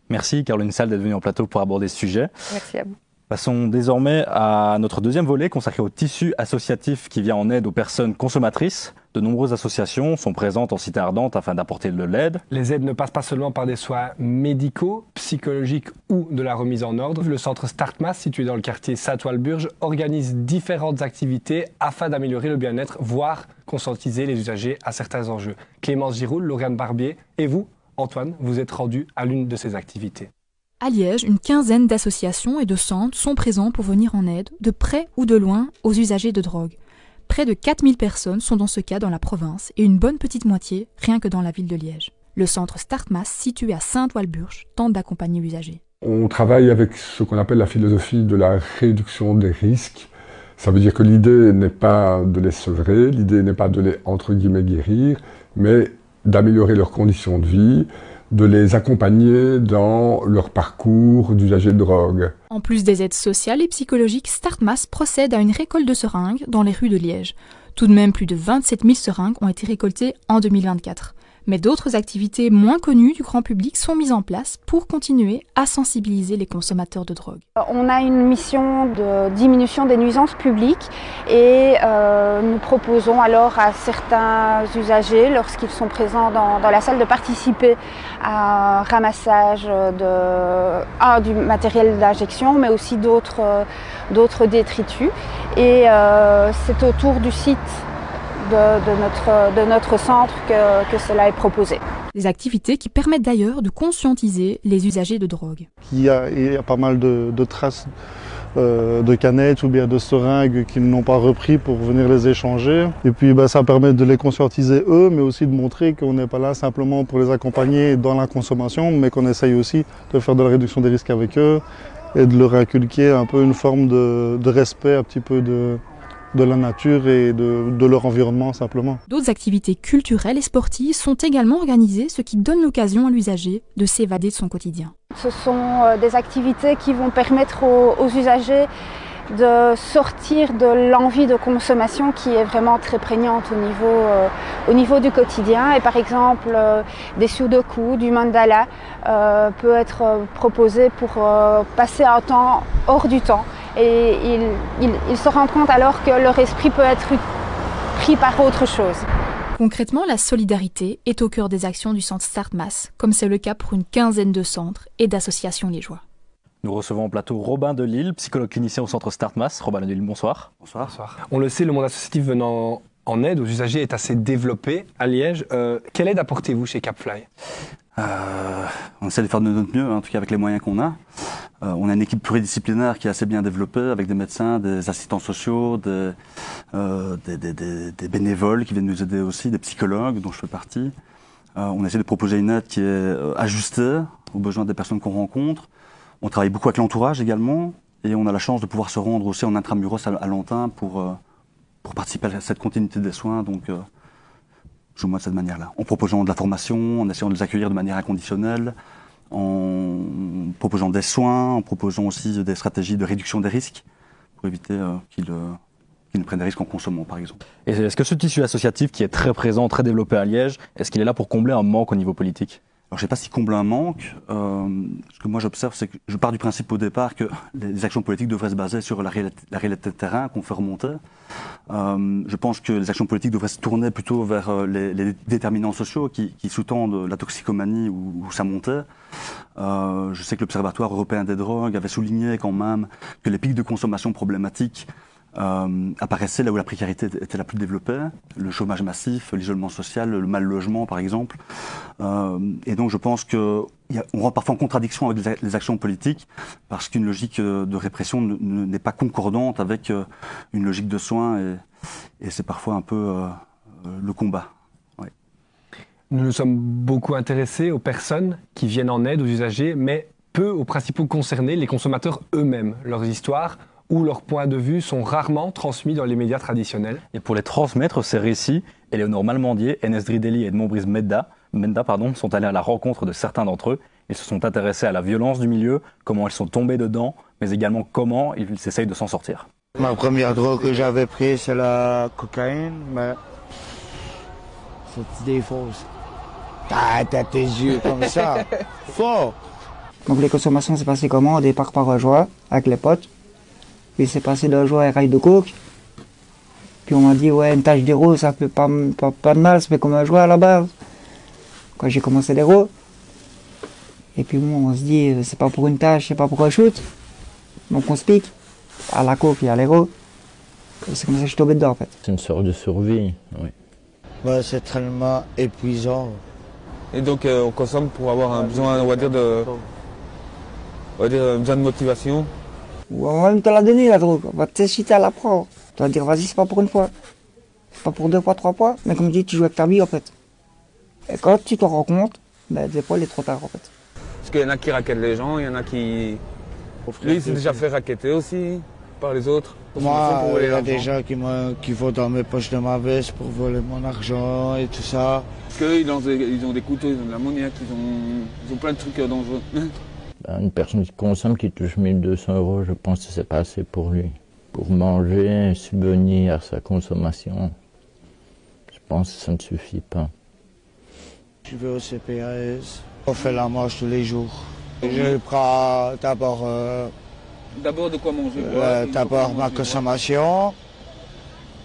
Merci Caroline Sall d'être venue en plateau pour aborder ce sujet. Merci à vous. Passons désormais à notre deuxième volet consacré au tissu associatif qui vient en aide aux personnes consommatrices. De nombreuses associations sont présentes en Cité Ardente afin d'apporter de l'aide. Les aides ne passent pas seulement par des soins médicaux, psychologiques ou de la remise en ordre. Le centre StartMass, situé dans le quartier Saint-Walburge, organise différentes activités afin d'améliorer le bien-être, voire conscientiser les usagers à certains enjeux. Clémence Giroul, Lauriane Barbier et vous, Antoine, vous êtes rendus à l'une de ces activités. À Liège, une quinzaine d'associations et de centres sont présents pour venir en aide, de près ou de loin, aux usagers de drogue. Près de 4000 personnes sont dans ce cas dans la province et une bonne petite moitié rien que dans la ville de Liège. Le centre StartMass, situé à Saint-Walburge, tente d'accompagner l'usager. On travaille avec ce qu'on appelle la philosophie de la réduction des risques. Ça veut dire que l'idée n'est pas de les sevrer, l'idée n'est pas de les, entre guillemets, guérir, mais d'améliorer leurs conditions de vie, de les accompagner dans leur parcours d'usager de drogue. En plus des aides sociales et psychologiques, StartMass procède à une récolte de seringues dans les rues de Liège. Tout de même, plus de 27 000 seringues ont été récoltées en 2024. Mais d'autres activités moins connues du grand public sont mises en place pour continuer à sensibiliser les consommateurs de drogue. On a une mission de diminution des nuisances publiques et nous proposons alors à certains usagers, lorsqu'ils sont présents dans la salle, de participer à un ramassage du matériel d'injection, mais aussi d'autres détritus. Et c'est autour du site de notre centre que cela est proposé. Des activités qui permettent d'ailleurs de conscientiser les usagers de drogue. Il y a pas mal de traces de canettes ou bien de seringues qu'ils n'ont pas repris pour venir les échanger. Et puis ça permet de les conscientiser eux, mais aussi de montrer qu'on n'est pas là simplement pour les accompagner dans la consommation, mais qu'on essaye aussi de faire de la réduction des risques avec eux et de leur inculquer un peu une forme de respect un petit peu de la nature et de leur environnement simplement. D'autres activités culturelles et sportives sont également organisées, ce qui donne l'occasion à l'usager de s'évader de son quotidien. Ce sont des activités qui vont permettre aux usagers de sortir de l'envie de consommation qui est vraiment très prégnante au niveau du quotidien. Et par exemple, des sudoku, du mandala peut être proposé pour passer un temps hors du temps. Et ils se rendent compte alors que leur esprit peut être pris par autre chose. Concrètement, la solidarité est au cœur des actions du centre StartMass, comme c'est le cas pour une quinzaine de centres et d'associations liégeois. Nous recevons en plateau Robin Delille, psychologue clinicien au centre StartMass. Robin Delille, bonsoir. Bonsoir. On le sait, le monde associatif venant en aide aux usagers est assez développé à Liège. Quelle aide apportez-vous chez Capfly ? On essaie de faire de notre mieux, en tout cas avec les moyens qu'on a. On a une équipe pluridisciplinaire qui est assez bien développée, avec des médecins, des assistants sociaux, des bénévoles qui viennent nous aider aussi, des psychologues dont je fais partie. On essaie de proposer une aide qui est ajustée aux besoins des personnes qu'on rencontre. On travaille beaucoup avec l'entourage également, et on a la chance de pouvoir se rendre aussi en intramuros à Lantin pour participer à cette continuité des soins. Donc, joue-moi de cette manière-là. En proposant de la formation, en essayant de les accueillir de manière inconditionnelle, en proposant des soins, en proposant aussi des stratégies de réduction des risques pour éviter qu'ils ne prennent des risques en consommant, par exemple. Et est-ce que ce tissu associatif qui est très présent, très développé à Liège, est-ce qu'il est là pour combler un manque au niveau politique ? Alors, je ne sais pas s'il comble un manque. Ce que moi j'observe, c'est que je pars du principe au départ que les actions politiques devraient se baser sur la réalité de terrain qu'on fait remonter. Je pense que les actions politiques devraient se tourner plutôt vers les déterminants sociaux qui sous-tendent la toxicomanie ou sa montée. Je sais que l'Observatoire européen des drogues avait souligné quand même que les pics de consommation problématiques apparaissaient là où la précarité était la plus développée, le chômage massif, l'isolement social, le mal logement par exemple. Et donc je pense qu'on rentre parfois en contradiction avec les actions politiques parce qu'une logique de répression n'est pas concordante avec une logique de soins et c'est parfois un peu le combat. Ouais. Nous nous sommes beaucoup intéressés aux personnes qui viennent en aide aux usagers, mais peu aux principaux concernés, les consommateurs eux-mêmes, leurs histoires où leurs points de vue sont rarement transmis dans les médias traditionnels. Et pour les transmettre, ces récits, Éléonore Malmandier, Enes Drideli et Edmond Brice Menda sont allés à la rencontre de certains d'entre eux. Ils se sont intéressés à la violence du milieu, comment ils sont tombés dedans, mais également comment ils essayent de s'en sortir. Ma première drogue que j'avais prise, c'est la cocaïne, mais Cette idée est fausse. T'as tes yeux comme ça. Faux. Donc les consommations, c'est passé comment? Au départ par joie, avec les potes. Puis c'est passé de joie à rail de coke. Puis on m'a dit, ouais, une tache d'héros, ça fait pas de mal, ça fait comme un joie à la base. Quand j'ai commencé l'héros. Et puis bon, on se dit, c'est pas pour une tâche, c'est pas pour un shoot. Donc on se pique à la coke et à l'héros. C'est comme ça que je suis tombé dedans en fait. C'est une sorte de survie, oui. Ouais, c'est tellement épuisant. Et donc on consomme pour avoir un besoin, on va dire, besoin de motivation. On va même te la donner la drogue, on va t'inciter à la prendre. Tu vas dire, vas-y, c'est pas pour une fois. C'est pas pour 2 fois, 3 fois. Mais comme je dis, tu joues avec ta vie en fait. Et quand tu t'en rends compte, ben, des fois il est trop tard en fait. Parce qu'il y en a qui raquettent les gens, il y en a qui... Lui, il s'est déjà fait raquetter aussi par les autres. Moi, il y a des gens qui vont dans mes poches de ma veste pour voler mon argent et tout ça. Parce qu'ils ont des couteaux, ils ont de l'ammoniac, ils ont plein de trucs dangereux. Une personne qui consomme, qui touche 1 200 €, je pense que c'est pas assez pour lui. Pour manger, subvenir à sa consommation, je pense que ça ne suffit pas. Je vais au CPAS, on fait la marche tous les jours. Je prends d'abord... D'abord de quoi manger? D'abord ma consommation,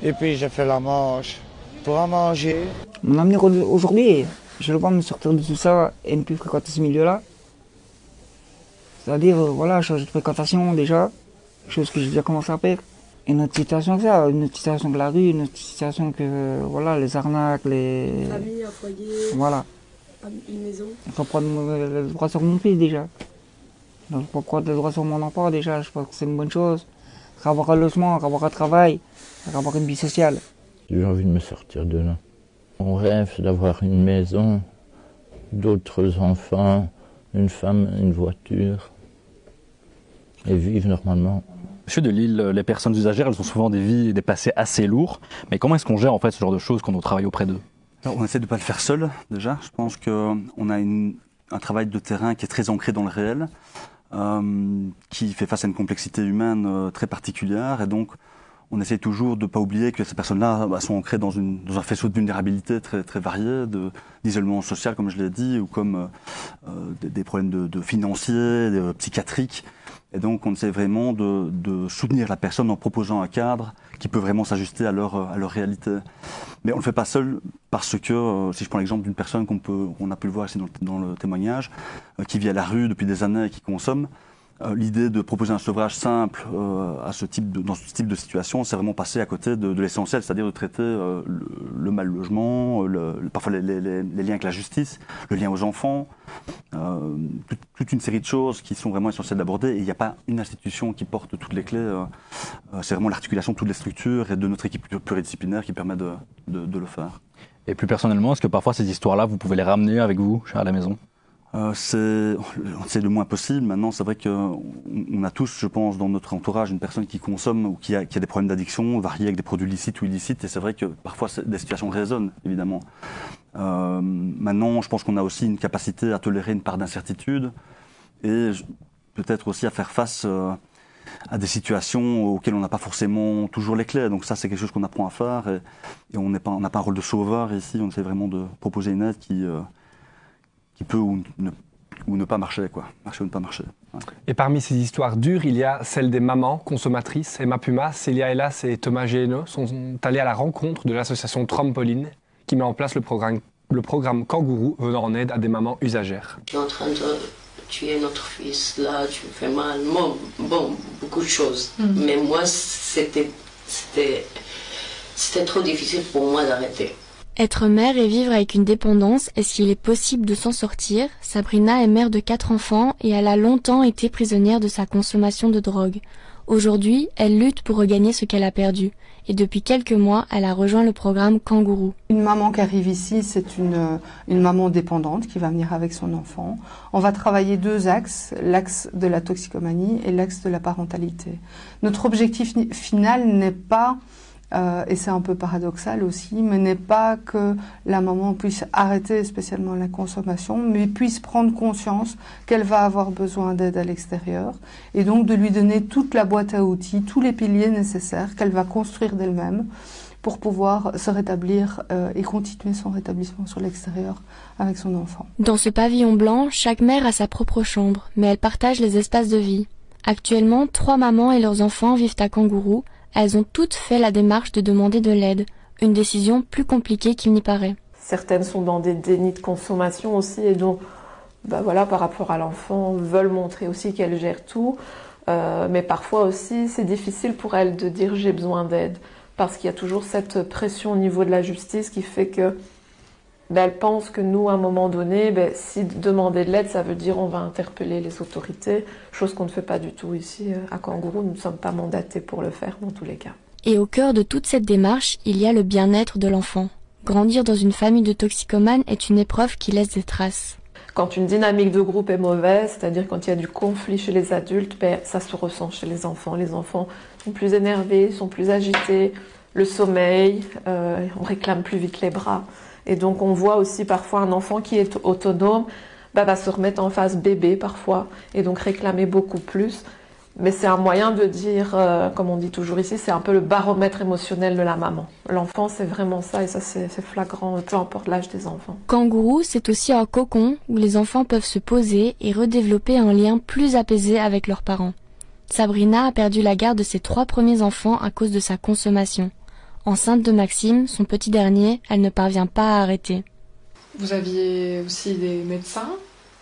et puis je fais la marche pour en manger. Mon avenir aujourd'hui, je veux pas me sortir de tout ça et ne plus fréquenter ce milieu-là. C'est-à-dire, voilà, changer de fréquentation déjà, chose que j'ai déjà commencé à faire. Une autre situation que ça, une autre situation que la rue, une autre situation que, voilà, les arnaques, les... Famille, un foyer, voilà. Une maison. Il faut prendre le droit sur mon fils déjà. Donc il faut prendre le droit sur mon enfant déjà, je pense que c'est une bonne chose. Avoir un logement, avoir un travail, avoir une vie sociale. J'ai envie de me sortir de là. On rêve d'avoir une maison, d'autres enfants, une femme, une voiture, et vivre normalement. Monsieur Delisle, les personnes usagères, elles ont souvent des vies et des passés assez lourds. Mais comment est-ce qu'on gère en fait ce genre de choses quand on travaille auprès d'eux? Alors, on essaie de ne pas le faire seul, déjà. Je pense qu'on a un travail de terrain qui est très ancré dans le réel, qui fait face à une complexité humaine très particulière. Et donc, on essaie toujours de ne pas oublier que ces personnes-là sont ancrées dans un faisceau de vulnérabilité très, très varié, d'isolement social, comme je l'ai dit, ou comme des problèmes de financiers, psychiatriques. Et donc, on essaie vraiment de soutenir la personne en proposant un cadre qui peut vraiment s'ajuster à leur réalité. Mais on ne le fait pas seul parce que, si je prends l'exemple d'une personne qu'on a pu le voir ici dans le témoignage, qui vit à la rue depuis des années et qui consomme, l'idée de proposer un sevrage simple dans ce type de situation, c'est vraiment passer à côté de l'essentiel, c'est-à-dire de traiter le mal logement, parfois les liens avec la justice, le lien aux enfants, toute une série de choses qui sont vraiment essentielles d'aborder. Et il n'y a pas une institution qui porte toutes les clés. C'est vraiment l'articulation de toutes les structures et de notre équipe pluridisciplinaire qui permet de le faire. Et plus personnellement, est-ce que parfois ces histoires-là, vous pouvez les ramener avec vous à la maison? C'est le moins possible. Maintenant, c'est vrai qu'on a tous, je pense, dans notre entourage, une personne qui consomme ou qui a des problèmes d'addiction, variés avec des produits licites ou illicites. Et c'est vrai que parfois, des situations résonnent, évidemment. Maintenant, je pense qu'on a aussi une capacité à tolérer une part d'incertitude et peut-être aussi à faire face à des situations auxquelles on n'a pas forcément toujours les clés. Donc ça, c'est quelque chose qu'on apprend à faire. Et on n'a pas un rôle de sauveur ici. On essaie vraiment de proposer une aide qui peut ou ne pas marcher, quoi. Marcher ou ne pas marcher. Ouais. Et parmi ces histoires dures, il y a celle des mamans consommatrices. Emma Puma, Célia Hellas et Thomas Géhenno sont allés à la rencontre de l'association Trampoline qui met en place le programme Kangourou venant en aide à des mamans usagères. Tu es en train de tuer notre fils, là, tu me fais mal. Bon, beaucoup de choses. Mais moi, c'était trop difficile pour moi d'arrêter. Être mère et vivre avec une dépendance, est-ce qu'il est possible de s'en sortir? Sabrina est mère de 4 enfants et elle a longtemps été prisonnière de sa consommation de drogue. Aujourd'hui, elle lutte pour regagner ce qu'elle a perdu. Et depuis quelques mois, elle a rejoint le programme Kangourou. Une maman qui arrive ici, c'est une maman dépendante qui va venir avec son enfant. On va travailler 2 axes, l'axe de la toxicomanie et l'axe de la parentalité. Notre objectif final n'est pas... et c'est un peu paradoxal aussi, mais n'est pas que la maman puisse arrêter spécialement la consommation, mais puisse prendre conscience qu'elle va avoir besoin d'aide à l'extérieur, et donc de lui donner toute la boîte à outils, tous les piliers nécessaires qu'elle va construire d'elle-même pour pouvoir se rétablir et continuer son rétablissement sur l'extérieur avec son enfant. Dans ce pavillon blanc, chaque mère a sa propre chambre, mais elles partagent les espaces de vie. Actuellement, 3 mamans et leurs enfants vivent à Kangourou. Elles ont toutes fait la démarche de demander de l'aide, une décision plus compliquée qu'il n'y paraît. Certaines sont dans des dénis de consommation aussi et donc voilà, par rapport à l'enfant, veulent montrer aussi qu'elles gèrent tout. Mais parfois aussi, c'est difficile pour elles de dire j'ai besoin d'aide. Parce qu'il y a toujours cette pression au niveau de la justice qui fait que elles pensent que nous, à un moment donné, si demander de l'aide, ça veut dire on va interpeller les autorités, chose qu'on ne fait pas du tout ici à Kangourou. Nous ne sommes pas mandatés pour le faire dans tous les cas. Et au cœur de toute cette démarche, il y a le bien-être de l'enfant. Grandir dans une famille de toxicomanes est une épreuve qui laisse des traces. Quand une dynamique de groupe est mauvaise, c'est-à-dire quand il y a du conflit chez les adultes, ça se ressent chez les enfants. Les enfants sont plus énervés, sont plus agités, le sommeil, on réclame plus vite les bras. Et donc on voit aussi parfois un enfant qui est autonome, va se remettre en phase bébé parfois, et donc réclamer beaucoup plus. Mais c'est un moyen de dire, comme on dit toujours ici, c'est un peu le baromètre émotionnel de la maman. L'enfant, c'est vraiment ça, et ça c'est flagrant, peu importe l'âge des enfants. Kangourou, c'est aussi un cocon où les enfants peuvent se poser et redévelopper un lien plus apaisé avec leurs parents. Sabrina a perdu la garde de ses 3 premiers enfants à cause de sa consommation. Enceinte de Maxime, son petit dernier, elle ne parvient pas à arrêter. Vous aviez aussi des médecins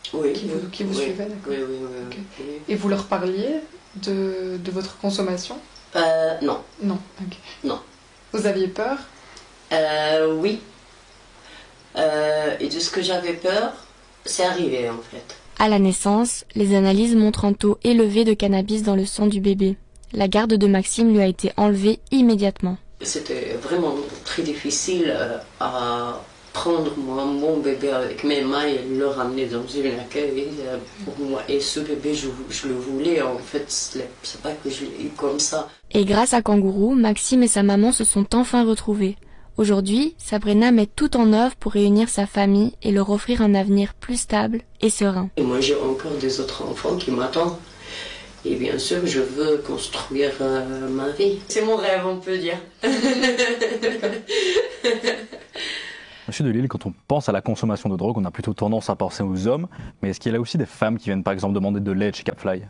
qui vous suivaient, d'accord. Oui. Okay. Et vous leur parliez de votre consommation? Non. Non, ok. Non. Vous aviez peur? Oui. Et de ce que j'avais peur, c'est arrivé en fait. À la naissance, les analyses montrent un taux élevé de cannabis dans le sang du bébé. La garde de Maxime lui a été enlevée immédiatement. C'était vraiment très difficile à prendre mon bébé avec mes mains et le ramener dans une accueil pour moi. Et ce bébé, je le voulais en fait, c'est pas que je l'ai eu comme ça. Et grâce à Kangourou, Maxime et sa maman se sont enfin retrouvés. Aujourd'hui, Sabrina met tout en œuvre pour réunir sa famille et leur offrir un avenir plus stable et serein. Et moi j'ai encore des autres enfants qui m'attendent. Et bien sûr, je veux construire ma vie. C'est mon rêve, on peut dire. Monsieur Delille, quand on pense à la consommation de drogue, on a plutôt tendance à penser aux hommes, mais est-ce qu'il y a là aussi des femmes qui viennent par exemple demander de l'aide chez Capfly?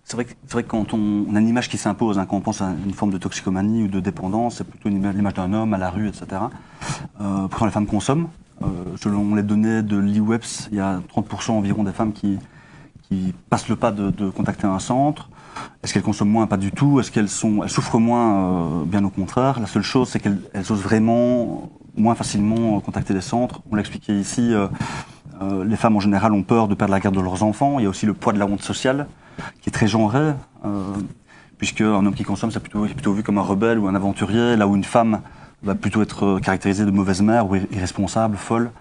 C'est vrai que quand on a une image qui s'impose, quand on pense à une forme de toxicomanie ou de dépendance, c'est plutôt l'image d'un homme à la rue, etc. Pourtant, les femmes consomment. Selon les données de l'IWEPS, il y a 30% environ des femmes qui passent le pas de contacter un centre. Est-ce qu'elles consomment moins? Pas du tout. Est-ce qu'elles souffrent moins? Bien au contraire. La seule chose, c'est qu'elles osent vraiment moins facilement contacter les centres. On l'a expliqué ici, les femmes en général ont peur de perdre la garde de leurs enfants. Il y a aussi le poids de la honte sociale, qui est très genré, puisque un homme qui consomme, c'est plutôt vu comme un rebelle ou un aventurier, là où une femme va plutôt être caractérisée de mauvaise mère ou irresponsable, folle.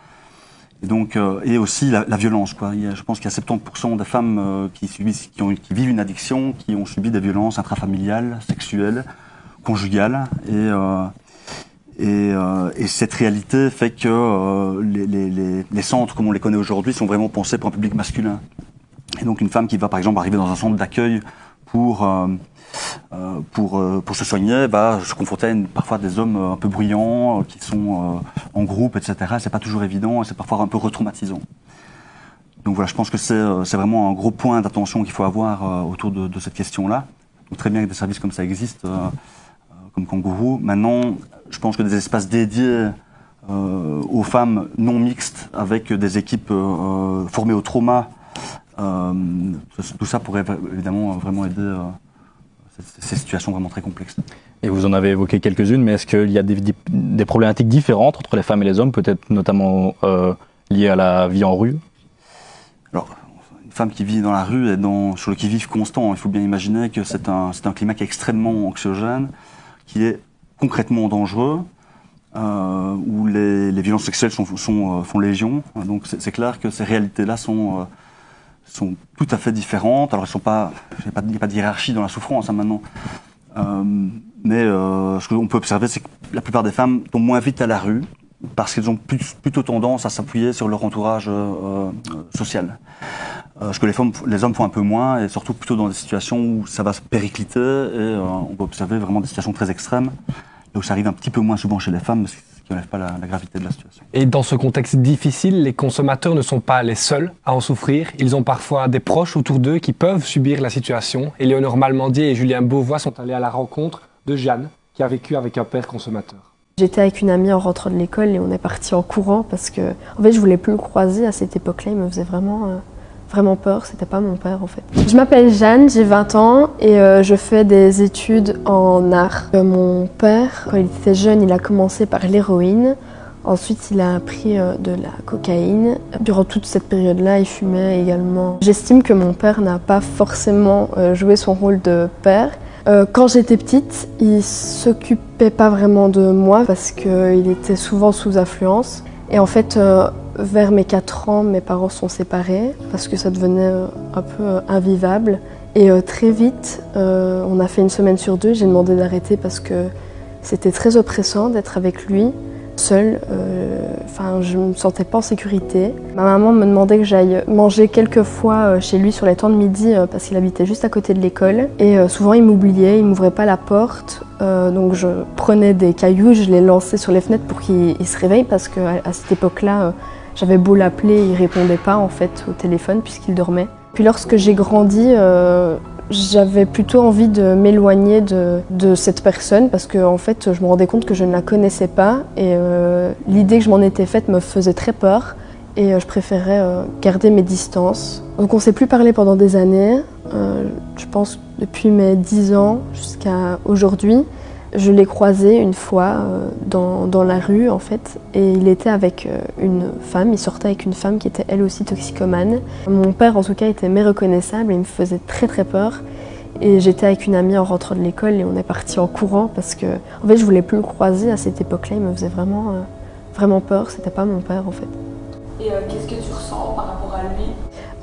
Et donc, et aussi la violence, quoi. Je pense qu'il y a 70% des femmes qui vivent une addiction, qui ont subi des violences intrafamiliales, sexuelles, conjugales, et cette réalité fait que les centres, comme on les connaît aujourd'hui, sont vraiment pensés pour un public masculin. Et donc, une femme qui va, par exemple, arriver dans un centre d'accueil pour se soigner, va se confronter à parfois des hommes un peu bruyants, qui sont en groupe, etc. C'est pas toujours évident et c'est parfois un peu retraumatisant. Donc voilà, je pense que c'est vraiment un gros point d'attention qu'il faut avoir autour de cette question-là. Donc très bien que des services comme ça existent, comme Kangourou. Maintenant, je pense que des espaces dédiés aux femmes non mixtes, avec des équipes formées au trauma, tout ça pourrait évidemment vraiment aider ces situations vraiment très complexes. Et vous en avez évoqué quelques-unes, mais est-ce qu'il y a des problématiques différentes entre les femmes et les hommes, peut-être notamment liées à la vie en rue? Alors, une femme qui vit dans la rue est sur le qui-vive constant. Il faut bien imaginer que c'est un climat qui est extrêmement anxiogène, qui est concrètement dangereux, où les violences sexuelles font légion. Donc c'est clair que ces réalités-là sont tout à fait différentes. Alors, il n'y a pas de hiérarchie dans la souffrance maintenant. Mais ce qu'on peut observer, c'est que la plupart des femmes tombent moins vite à la rue parce qu'elles ont plutôt tendance à s'appuyer sur leur entourage social. Ce que les hommes font un peu moins, et surtout plutôt dans des situations où ça va se péricliter, et on peut observer vraiment des situations très extrêmes. Donc ça arrive un petit peu moins souvent chez les femmes, ce qui n'enlève pas la gravité de la situation. Et dans ce contexte difficile, les consommateurs ne sont pas les seuls à en souffrir. Ils ont parfois des proches autour d'eux qui peuvent subir la situation. Éléonore Malmandier et Julien Beauvois sont allés à la rencontre de Jeanne, qui a vécu avec un père consommateur. J'étais avec une amie en rentrant de l'école et on est parti en courant parce que en fait, je voulais plus le croiser à cette époque-là. Il me faisait vraiment peur. C'était pas mon père en fait. Je m'appelle Jeanne, j'ai 20 ans et je fais des études en art. Mon père, quand il était jeune, il a commencé par l'héroïne. Ensuite, il a pris de la cocaïne. Durant toute cette période-là, il fumait également. J'estime que mon père n'a pas forcément joué son rôle de père. Quand j'étais petite, il s'occupait pas vraiment de moi parce qu'il était souvent sous influence. Et en fait, vers mes 4 ans, mes parents sont séparés parce que ça devenait un peu invivable. Et très vite, on a fait 1 semaine sur 2, j'ai demandé d'arrêter parce que c'était très oppressant d'être avec lui. Seule, je ne me sentais pas en sécurité. Ma maman me demandait que j'aille manger quelques fois chez lui sur les temps de midi parce qu'il habitait juste à côté de l'école. Et souvent il m'oubliait, il m'ouvrait pas la porte. Donc je prenais des cailloux, je les lançais sur les fenêtres pour qu'il se réveille parce qu'à cette époque-là, j'avais beau l'appeler, il répondait pas en fait au téléphone puisqu'il dormait. Puis lorsque j'ai grandi, j'avais plutôt envie de m'éloigner de cette personne parce que en fait, je me rendais compte que je ne la connaissais pas et l'idée que je m'en étais faite me faisait très peur et je préférais garder mes distances. Donc on ne s'est plus parlé pendant des années, je pense depuis mes 10 ans jusqu'à aujourd'hui. Je l'ai croisé une fois dans la rue en fait et il était avec une femme, il sortait avec une femme qui était elle aussi toxicomane. Mon père en tout cas était méreconnaissable et il me faisait très peur. Et j'étais avec une amie en rentrant de l'école et on est parti en courant parce que en fait je voulais plus le croiser à cette époque-là, il me faisait vraiment peur, c'était pas mon père en fait. Et qu'est-ce que tu ressens par rapport à lui ?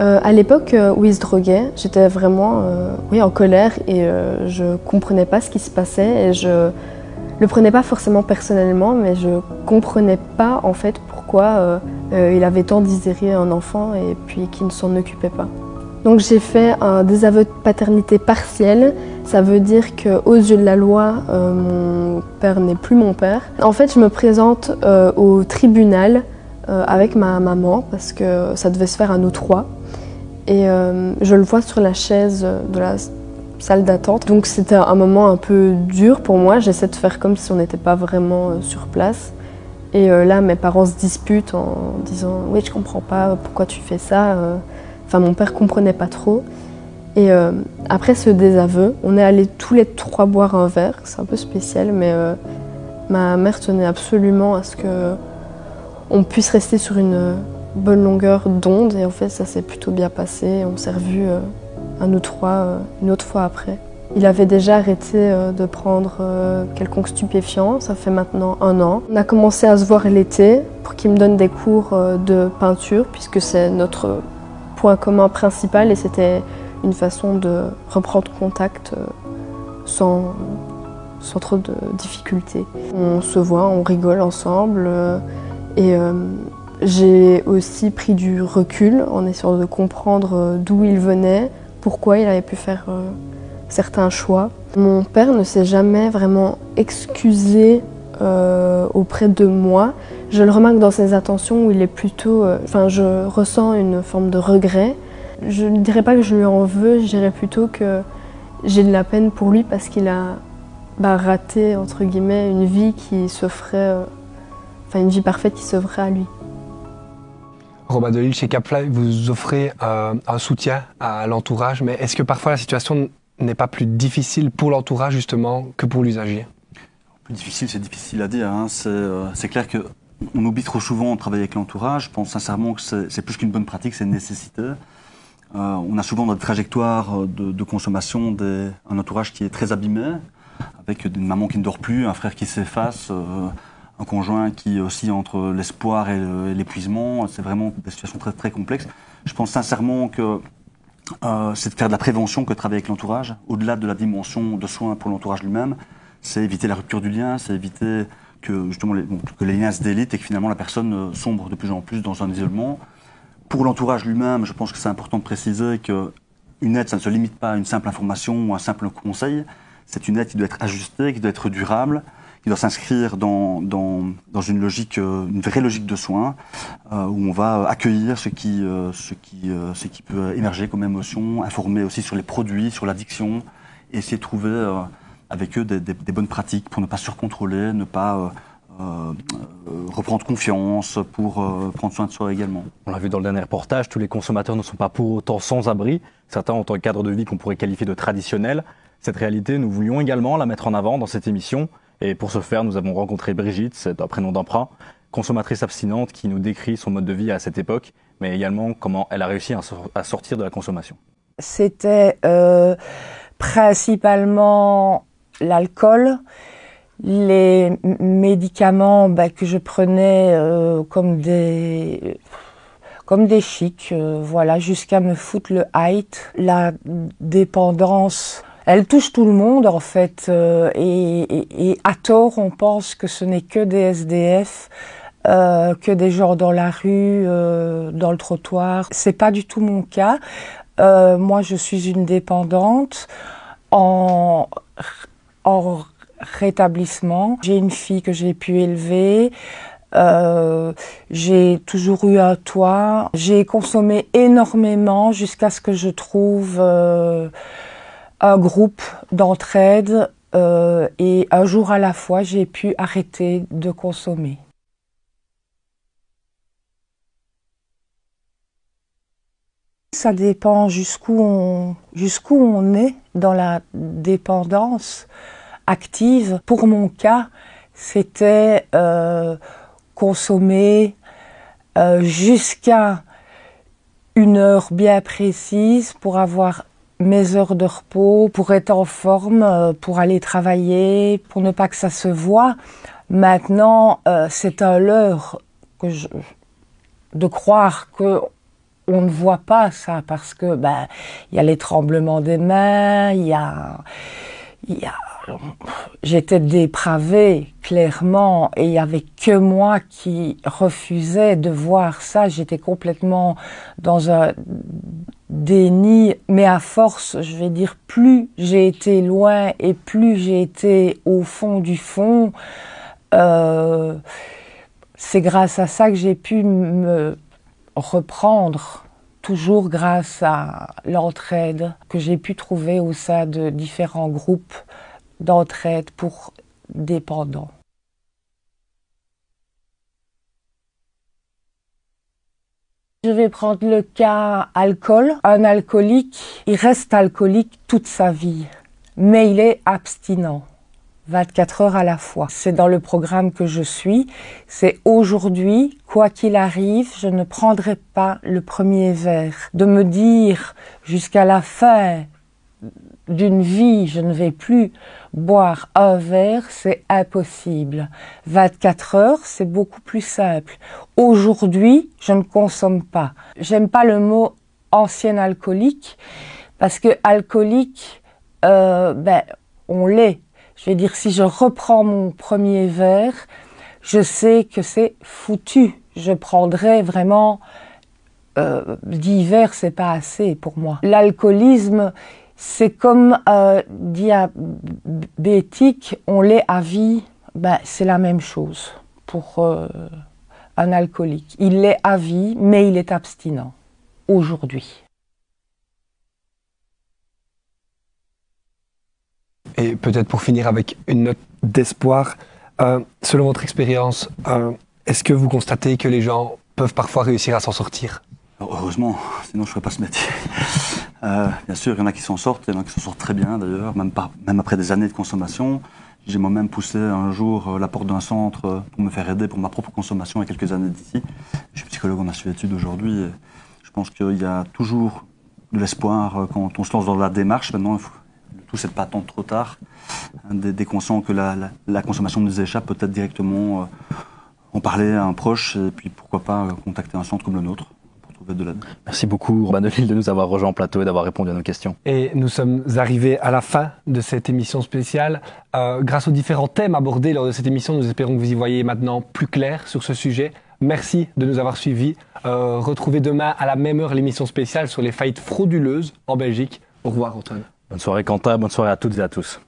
À l'époque où il se droguait, j'étais vraiment en colère et je comprenais pas ce qui se passait et je le prenais pas forcément personnellement, mais je comprenais pas en fait pourquoi il avait tant désiré un enfant et puis qu'il ne s'en occupait pas. Donc j'ai fait un désaveu de paternité partiel, ça veut dire qu'aux yeux de la loi, mon père n'est plus mon père. En fait, je me présente au tribunal avec ma maman parce que ça devait se faire à nous 3. Et je le vois sur la chaise de la salle d'attente. Donc c'était un moment un peu dur pour moi. J'essaie de faire comme si on n'était pas vraiment sur place. Et là, mes parents se disputent en disant « Oui, je comprends pas, pourquoi tu fais ça ?» Enfin, mon père comprenait pas trop. Et après ce désaveu, on est allés tous les 3 boire un verre. C'est un peu spécial, mais ma mère tenait absolument à ce qu'on puisse rester sur une bonne longueur d'onde et en fait ça s'est plutôt bien passé. On s'est revus à nous 3 une autre fois après. Il avait déjà arrêté de prendre quelconque stupéfiant, ça fait maintenant 1 an. On a commencé à se voir l'été pour qu'il me donne des cours de peinture puisque c'est notre point commun principal et c'était une façon de reprendre contact sans trop de difficultés. On se voit, on rigole ensemble et j'ai aussi pris du recul en essayant de comprendre d'où il venait, pourquoi il avait pu faire certains choix. Mon père ne s'est jamais vraiment excusé auprès de moi. Je le remarque dans ses attentions où il est plutôt... je ressens une forme de regret. Je ne dirais pas que je lui en veux, je dirais plutôt que j'ai de la peine pour lui parce qu'il a raté, entre guillemets, une vie qui s'offrait... une vie parfaite qui s'offrait à lui. Robin Delille, chez Capfly, vous offrez un soutien à l'entourage, mais est-ce que parfois la situation n'est pas plus difficile pour l'entourage justement que pour l'usager? Plus difficile, c'est difficile à dire. Hein. C'est clair qu'on oublie trop souvent de travailler avec l'entourage. Je pense sincèrement que c'est plus qu'une bonne pratique, c'est une nécessité. On a souvent dans des trajectoires de consommation un entourage qui est très abîmé, avec une maman qui ne dort plus, un frère qui s'efface, un conjoint qui oscille entre l'espoir et l'épuisement. C'est vraiment des situations très, très complexes. Je pense sincèrement que c'est de faire de la prévention que de travailler avec l'entourage, au-delà de la dimension de soins pour l'entourage lui-même. C'est éviter la rupture du lien, c'est éviter que justement que les liens se délitent et que finalement la personne sombre de plus en plus dans un isolement. Pour l'entourage lui-même, je pense que c'est important de préciser qu'une aide, ça ne se limite pas à une simple information ou un simple conseil. C'est une aide qui doit être ajustée, qui doit être durable, qui doit s'inscrire dans une logique, une vraie logique de soins, où on va accueillir ce qui peut émerger comme émotion, informer aussi sur les produits, sur l'addiction, et essayer de trouver avec eux des bonnes pratiques pour ne pas surcontrôler, ne pas reprendre confiance, pour prendre soin de soi également. On l'a vu dans le dernier reportage, tous les consommateurs ne sont pas pour autant sans abri. Certains ont un cadre de vie qu'on pourrait qualifier de traditionnel. Cette réalité, nous voulions également la mettre en avant dans cette émission. Et pour ce faire, nous avons rencontré Brigitte, c'est un prénom d'emprunt, consommatrice abstinente qui nous décrit son mode de vie à cette époque, mais également comment elle a réussi à sortir de la consommation. C'était principalement l'alcool, les médicaments que je prenais comme des chics, voilà, jusqu'à me foutre le height. La dépendance, elle touche tout le monde en fait, et à tort on pense que ce n'est que des SDF, que des gens dans la rue, dans le trottoir. C'est pas du tout mon cas. Moi je suis une dépendante en rétablissement. J'ai une fille que j'ai pu élever. J'ai toujours eu un toit. J'ai consommé énormément jusqu'à ce que je trouve un groupe d'entraide et un jour à la fois, j'ai pu arrêter de consommer. Ça dépend jusqu'où on est dans la dépendance active. Pour mon cas, c'était consommer jusqu'à une heure bien précise pour avoir mes heures de repos, pour être en forme, pour aller travailler, pour ne pas que ça se voie. Maintenant, c'est un leurre de croire que on ne voit pas ça parce que y a les tremblements des mains, j'étais dépravée, clairement, et il n'y avait que moi qui refusais de voir ça. J'étais complètement dans un déni, mais à force, je vais dire, plus j'ai été loin et plus j'ai été au fond du fond, c'est grâce à ça que j'ai pu me reprendre, toujours grâce à l'entraide que j'ai pu trouver au sein de différents groupes d'entraide pour dépendants. Je vais prendre le cas alcool. Un alcoolique, il reste alcoolique toute sa vie, mais il est abstinent. 24 heures à la fois. C'est dans le programme que je suis. C'est aujourd'hui, quoi qu'il arrive, je ne prendrai pas le premier verre. De me dire jusqu'à la fin d'une vie, je ne vais plus boire un verre, c'est impossible. 24 heures, c'est beaucoup plus simple. Aujourd'hui, je ne consomme pas. J'aime pas le mot ancien alcoolique, parce que alcoolique, on l'est. Je vais dire, si je reprends mon premier verre, je sais que c'est foutu. Je prendrai vraiment 10 verres, c'est pas assez pour moi. L'alcoolisme, c'est comme diabétique, on l'est à vie, c'est la même chose pour un alcoolique. Il l'est à vie, mais il est abstinent aujourd'hui. Et peut-être pour finir avec une note d'espoir, selon votre expérience, est-ce que vous constatez que les gens peuvent parfois réussir à s'en sortir? Heureusement, sinon je ne ferais pas ce métier. Bien sûr, il y en a qui s'en sortent, il y en a qui s'en sortent très bien d'ailleurs, même après des années de consommation. J'ai moi-même poussé un jour la porte d'un centre pour me faire aider pour ma propre consommation il y a quelques années d'ici. Je suis psychologue en études aujourd'hui et je pense qu'il y a toujours de l'espoir quand on se lance dans la démarche. Maintenant, le tout, c'est de ne pas attendre trop tard. Dès qu'on sent que la consommation nous échappe, peut-être directement en parler à un proche et puis pourquoi pas contacter un centre comme le nôtre. De l'aide. Merci beaucoup Robin Delille de nous avoir rejoint en plateau et d'avoir répondu à nos questions. Et nous sommes arrivés à la fin de cette émission spéciale. Grâce aux différents thèmes abordés lors de cette émission, nous espérons que vous y voyez maintenant plus clair sur ce sujet. Merci de nous avoir suivis. Retrouvez demain à la même heure l'émission spéciale sur les faillites frauduleuses en Belgique. Au revoir Antoine. Bonne soirée Quentin, bonne soirée à toutes et à tous.